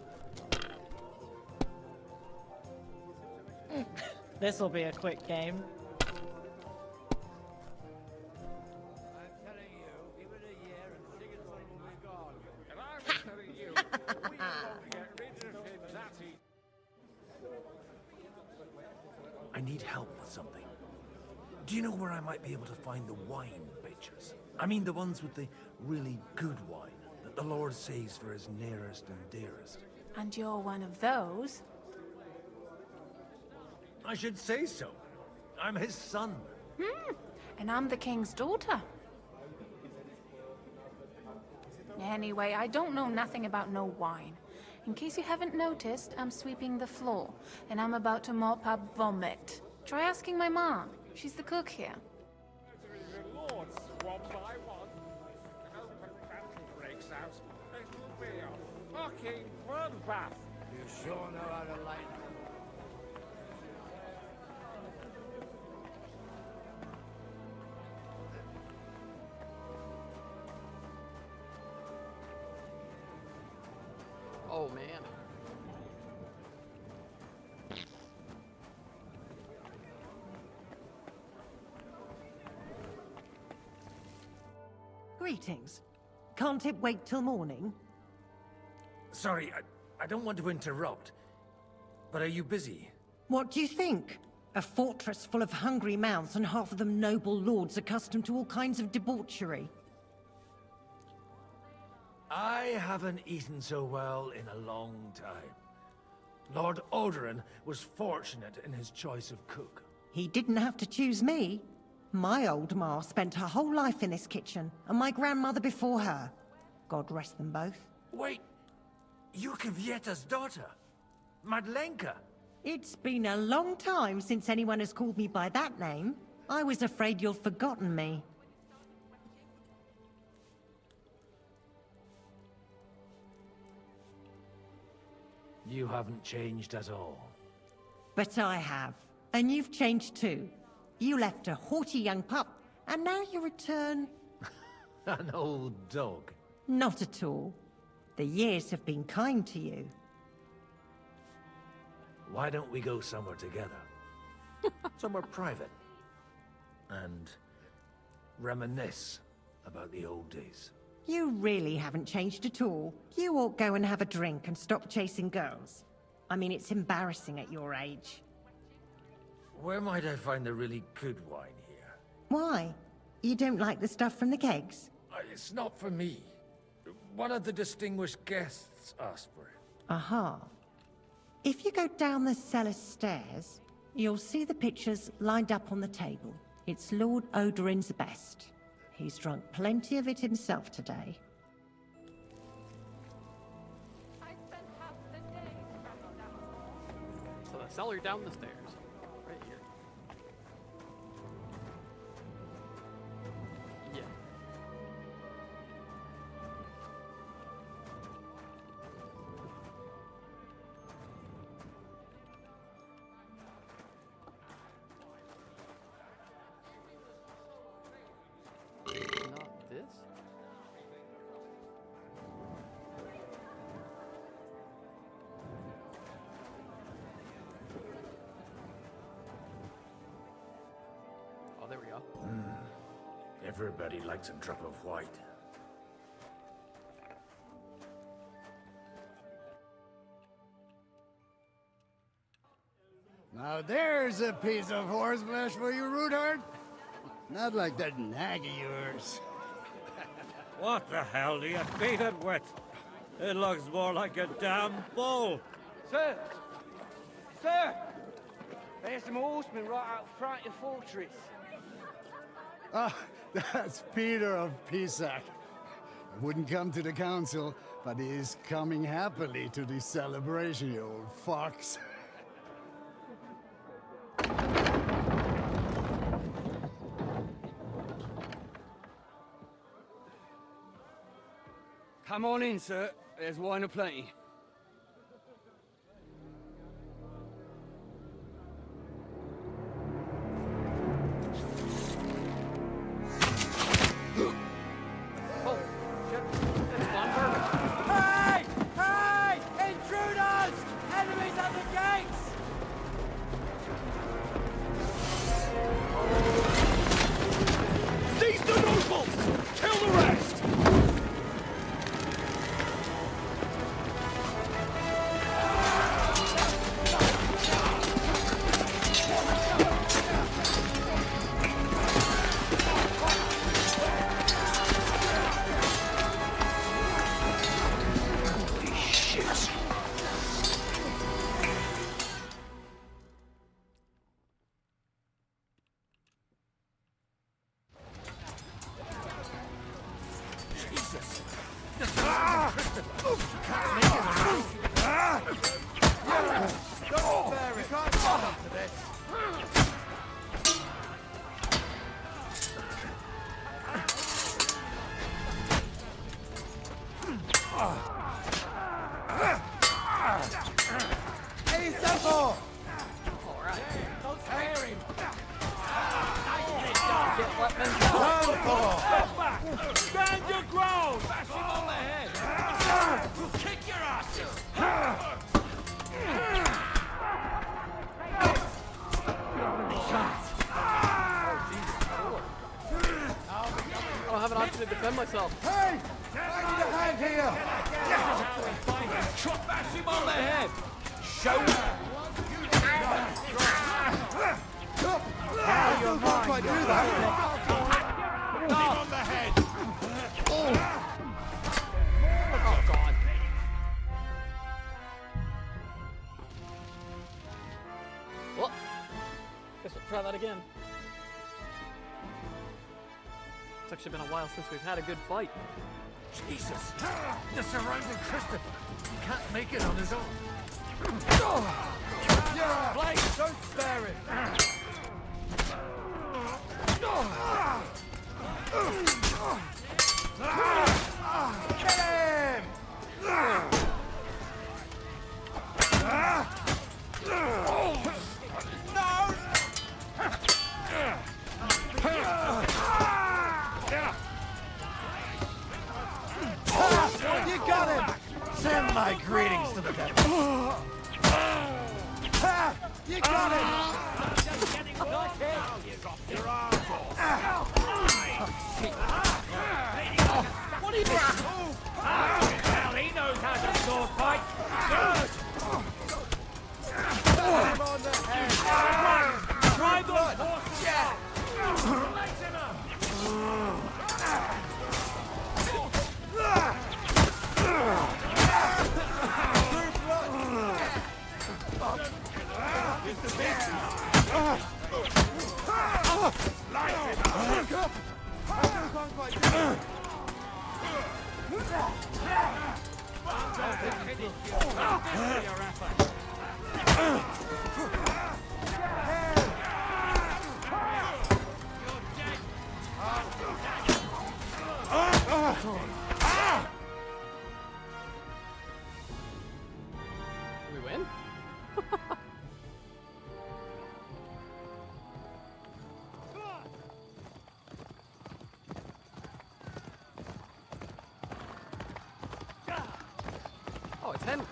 This'll be a quick game. I need help with something. Do you know where I might be able to find the wine bitches? I mean the ones with the really good wine that the Lord saves for his nearest and dearest. And you're one of those? I should say so. I'm his son. And I'm the king's daughter. Anyway, I don't know nothing about no wine. In case you haven't noticed, I'm sweeping the floor, and I'm about to mop up vomit. Try asking my mom. She's the cook here. Lords, one by one. An open battle breaks out. It'll be a fucking bloodbath. You sure know how to light them. Oh man. Greetings. Can't it wait till morning? Sorry, I don't want to interrupt. But are you busy? What do you think? A fortress full of hungry mouths and half of them noble lords accustomed to all kinds of debauchery. I haven't eaten so well in a long time. Lord Odoran was fortunate in his choice of cook. He didn't have to choose me. My old ma spent her whole life in this kitchen, and my grandmother before her. God rest them both. Wait, you're Kvieta's daughter, Madlenka. It's been a long time since anyone has called me by that name. I was afraid you'd forgotten me. You haven't changed at all. But I have. And you've changed too. You left a haughty young pup, and now you return... An old dog. Not at all. The years have been kind to you. Why don't we go somewhere together? Somewhere private. And reminisce about the old days. You really haven't changed at all. You ought go and have a drink and stop chasing girls. I mean, it's embarrassing at your age. Where might I find the really good wine here? Why? You don't like the stuff from the kegs? It's not for me. One of the distinguished guests asked for it. Aha. If you go down the cellar stairs, you'll see the pictures lined up on the table. It's Lord Odoran's best. He's drunk plenty of it himself today. So the cellar down the stairs. Right here. Yeah. Not this? Oh, there we go. Everybody likes a drop of white. Now there's a piece of horseflesh for you, Rootard. Not like that nag of yours. What the hell do you feed it with? It looks more like a damn bull. Sir! Sir! There's some horsemen right out front of the fortress. Ah, that's Peter of Pisac. He wouldn't come to the council, but he is coming happily to the celebration, you old fox. Come on in, sir. There's wine aplenty. for? All right. Don't scare him. Run for? Stand your ground. Bash him on the head. We'll kick your asses. I don't have an option to defend myself. Hey! I need a hand here! Bash him on the head! Show him! Now you're mine! Quite do that. On the head! Oh, God. Well, guess we'll try that again. It's actually been a while since we've had a good fight. Jesus! They're surrounding Christopher. He can't make it on his own. Blade, don't spare him! Get him! You got him! Send my greetings to the devil. You got him! Just getting your arms off. What are you doing? Well, he knows how to sword fight. Good! Put him on the head. Try blood! Yeah! Light him up! We win? Oh, it's Henry.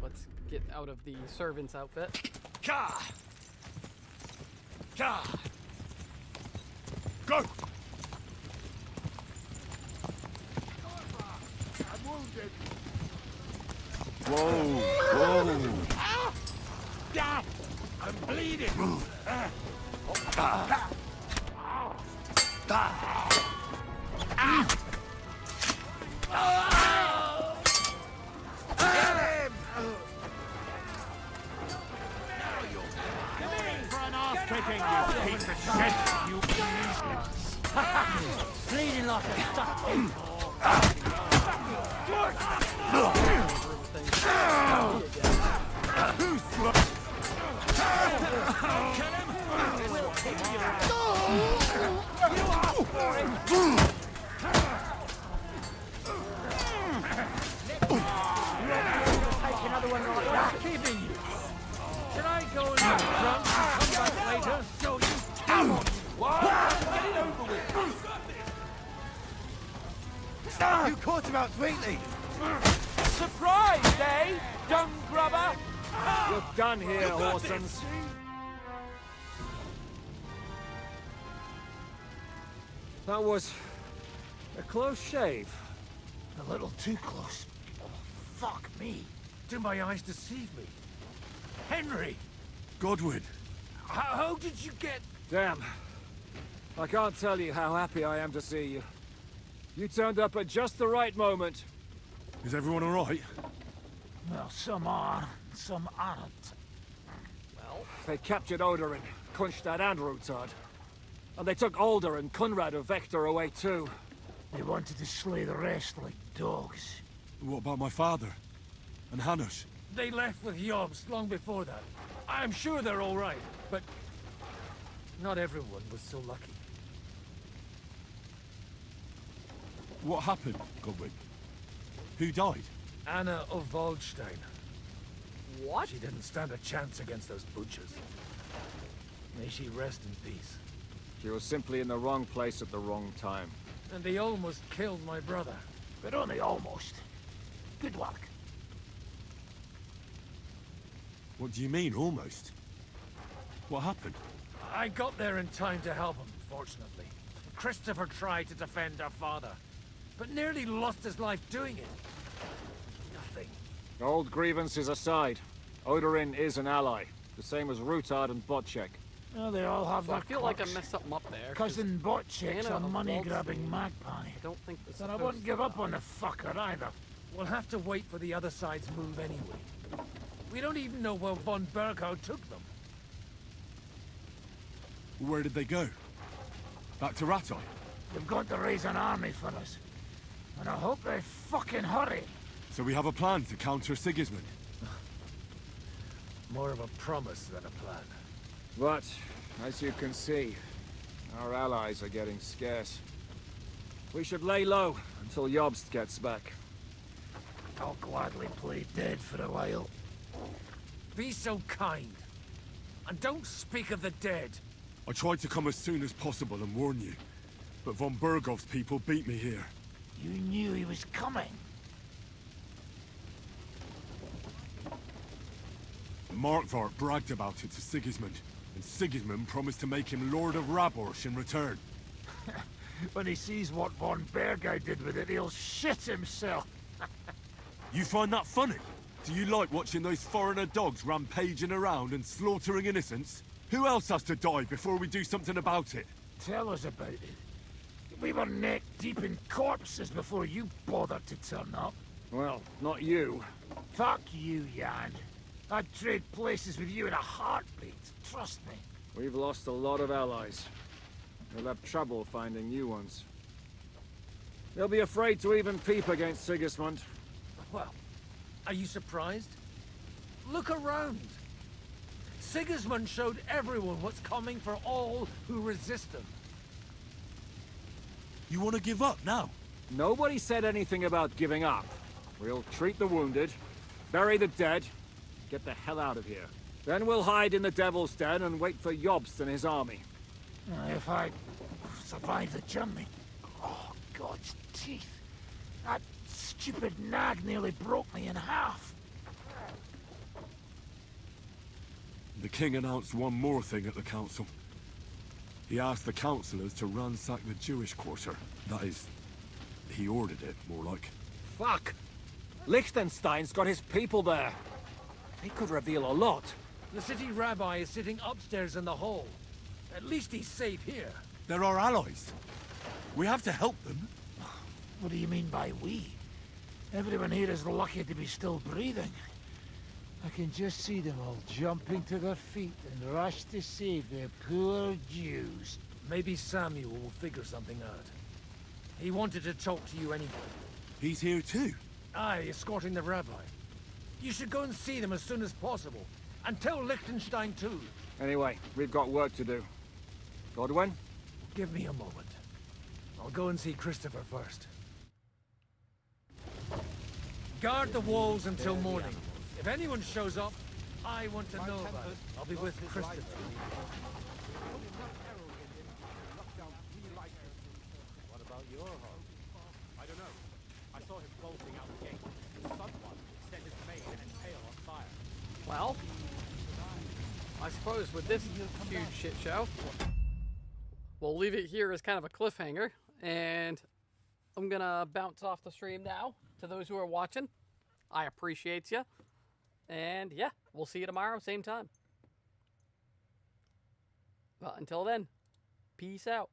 Let's get out of the servant's outfit. Ka! Ka! Go! I'm wounded. Whoa! Whoa! Ah! Ah! I'm bleeding. Bleeding like a stuck pig. Take another one like that. Kidding you. Should I go and get drunk and come back later? Show you. Come on. What? Get it over with. You caught him out sweetly. Surprised, eh? Dung grubber. You're done here, Horsens. That was a close shave. A little too close. Oh, fuck me. Do my eyes deceive me? Henry! Godwin! How did you get... Damn. I can't tell you how happy I am to see you. You turned up at just the right moment. Is everyone all right? Well, some are, some aren't. Well, they captured Odorin, Kunstad and Rutard. And they took Alder and Kunrad of Vector away too. They wanted to slay the rest like dogs. What about my father? And Hanush? They left with Jobst long before that. I'm sure they're all right, but not everyone was so lucky. What happened, Godwin? Who died? Anna of Waldstein. What? She didn't stand a chance against those butchers. May she rest in peace. She was simply in the wrong place at the wrong time. And they almost killed my brother. But only almost. Good work. What do you mean, almost? What happened? I got there in time to help him, fortunately. Christopher tried to defend our father, but nearly lost his life doing it. Nothing. Old grievances aside, Odorin is an ally, the same as Rutard and Botchek. Well, they all have So I their feel like I quirks. messed something up there. 'cause Cousin Botchek's Anna a of money-grabbing Waldstein, magpie. I don't think this And I won't give up on the fucker either. We'll have to wait for the other side's move anyway. We don't even know where von Berghout took them. Where did they go? Back to Rattay? They've got to raise an army for us. And I hope they fucking hurry. So we have a plan to counter Sigismund. More of a promise than a plan. But, as you can see, our allies are getting scarce. We should lay low until Jobst gets back. I'll gladly play dead for a while. Be so kind. And don't speak of the dead. I tried to come as soon as possible and warn you, but von Bergov's people beat me here. You knew he was coming. Markvart bragged about it to Sigismund, and Sigismund promised to make him Lord of Raborsh in return. When he sees what von Bergau did with it, he'll shit himself. You find that funny? Do you like watching those foreigner dogs rampaging around and slaughtering innocents? Who else has to die before we do something about it? Tell us about it. We were neck deep in corpses before you bothered to turn up. Well, not you. Fuck you, Jan. I'd trade places with you in a heartbeat. Trust me. We've lost a lot of allies. We'll have trouble finding new ones. They'll be afraid to even peep against Sigismund. Well, are you surprised? Look around. Sigismund showed everyone what's coming for all who resist him. You want to give up now? Nobody said anything about giving up. We'll treat the wounded, bury the dead, get the hell out of here. Then we'll hide in the Devil's Den and wait for Jobst and his army. If I survive the journey... Oh, God's teeth. That stupid nag nearly broke me in half. The king announced one more thing at the council. He asked the councillors to ransack the Jewish quarter. That is, he ordered it, more like. Fuck! Liechtenstein's got his people there. They could reveal a lot. The city rabbi is sitting upstairs in the hall. At least he's safe here. They're our allies. We have to help them. What do you mean by we? Everyone here is lucky to be still breathing. I can just see them all jumping to their feet and rush to save their poor Jews. Maybe Samuel will figure something out. He wanted to talk to you anyway. He's here too? Aye, escorting the rabbi. You should go and see them as soon as possible. And tell Liechtenstein too. Anyway, we've got work to do. Godwin? Give me a moment. I'll go and see Christopher first. Guard the walls until morning. If anyone shows up, I want to know about it. I'll be with Christopher. What about your home? I don't know. I saw him bolting out the gate. Someone set his maid and tail on fire. Well, I suppose with this huge shit show, we'll leave it here as kind of a cliffhanger, and I'm gonna bounce off the stream now to those who are watching. I appreciate you. And yeah, we'll see you tomorrow, same time. But until then, peace out.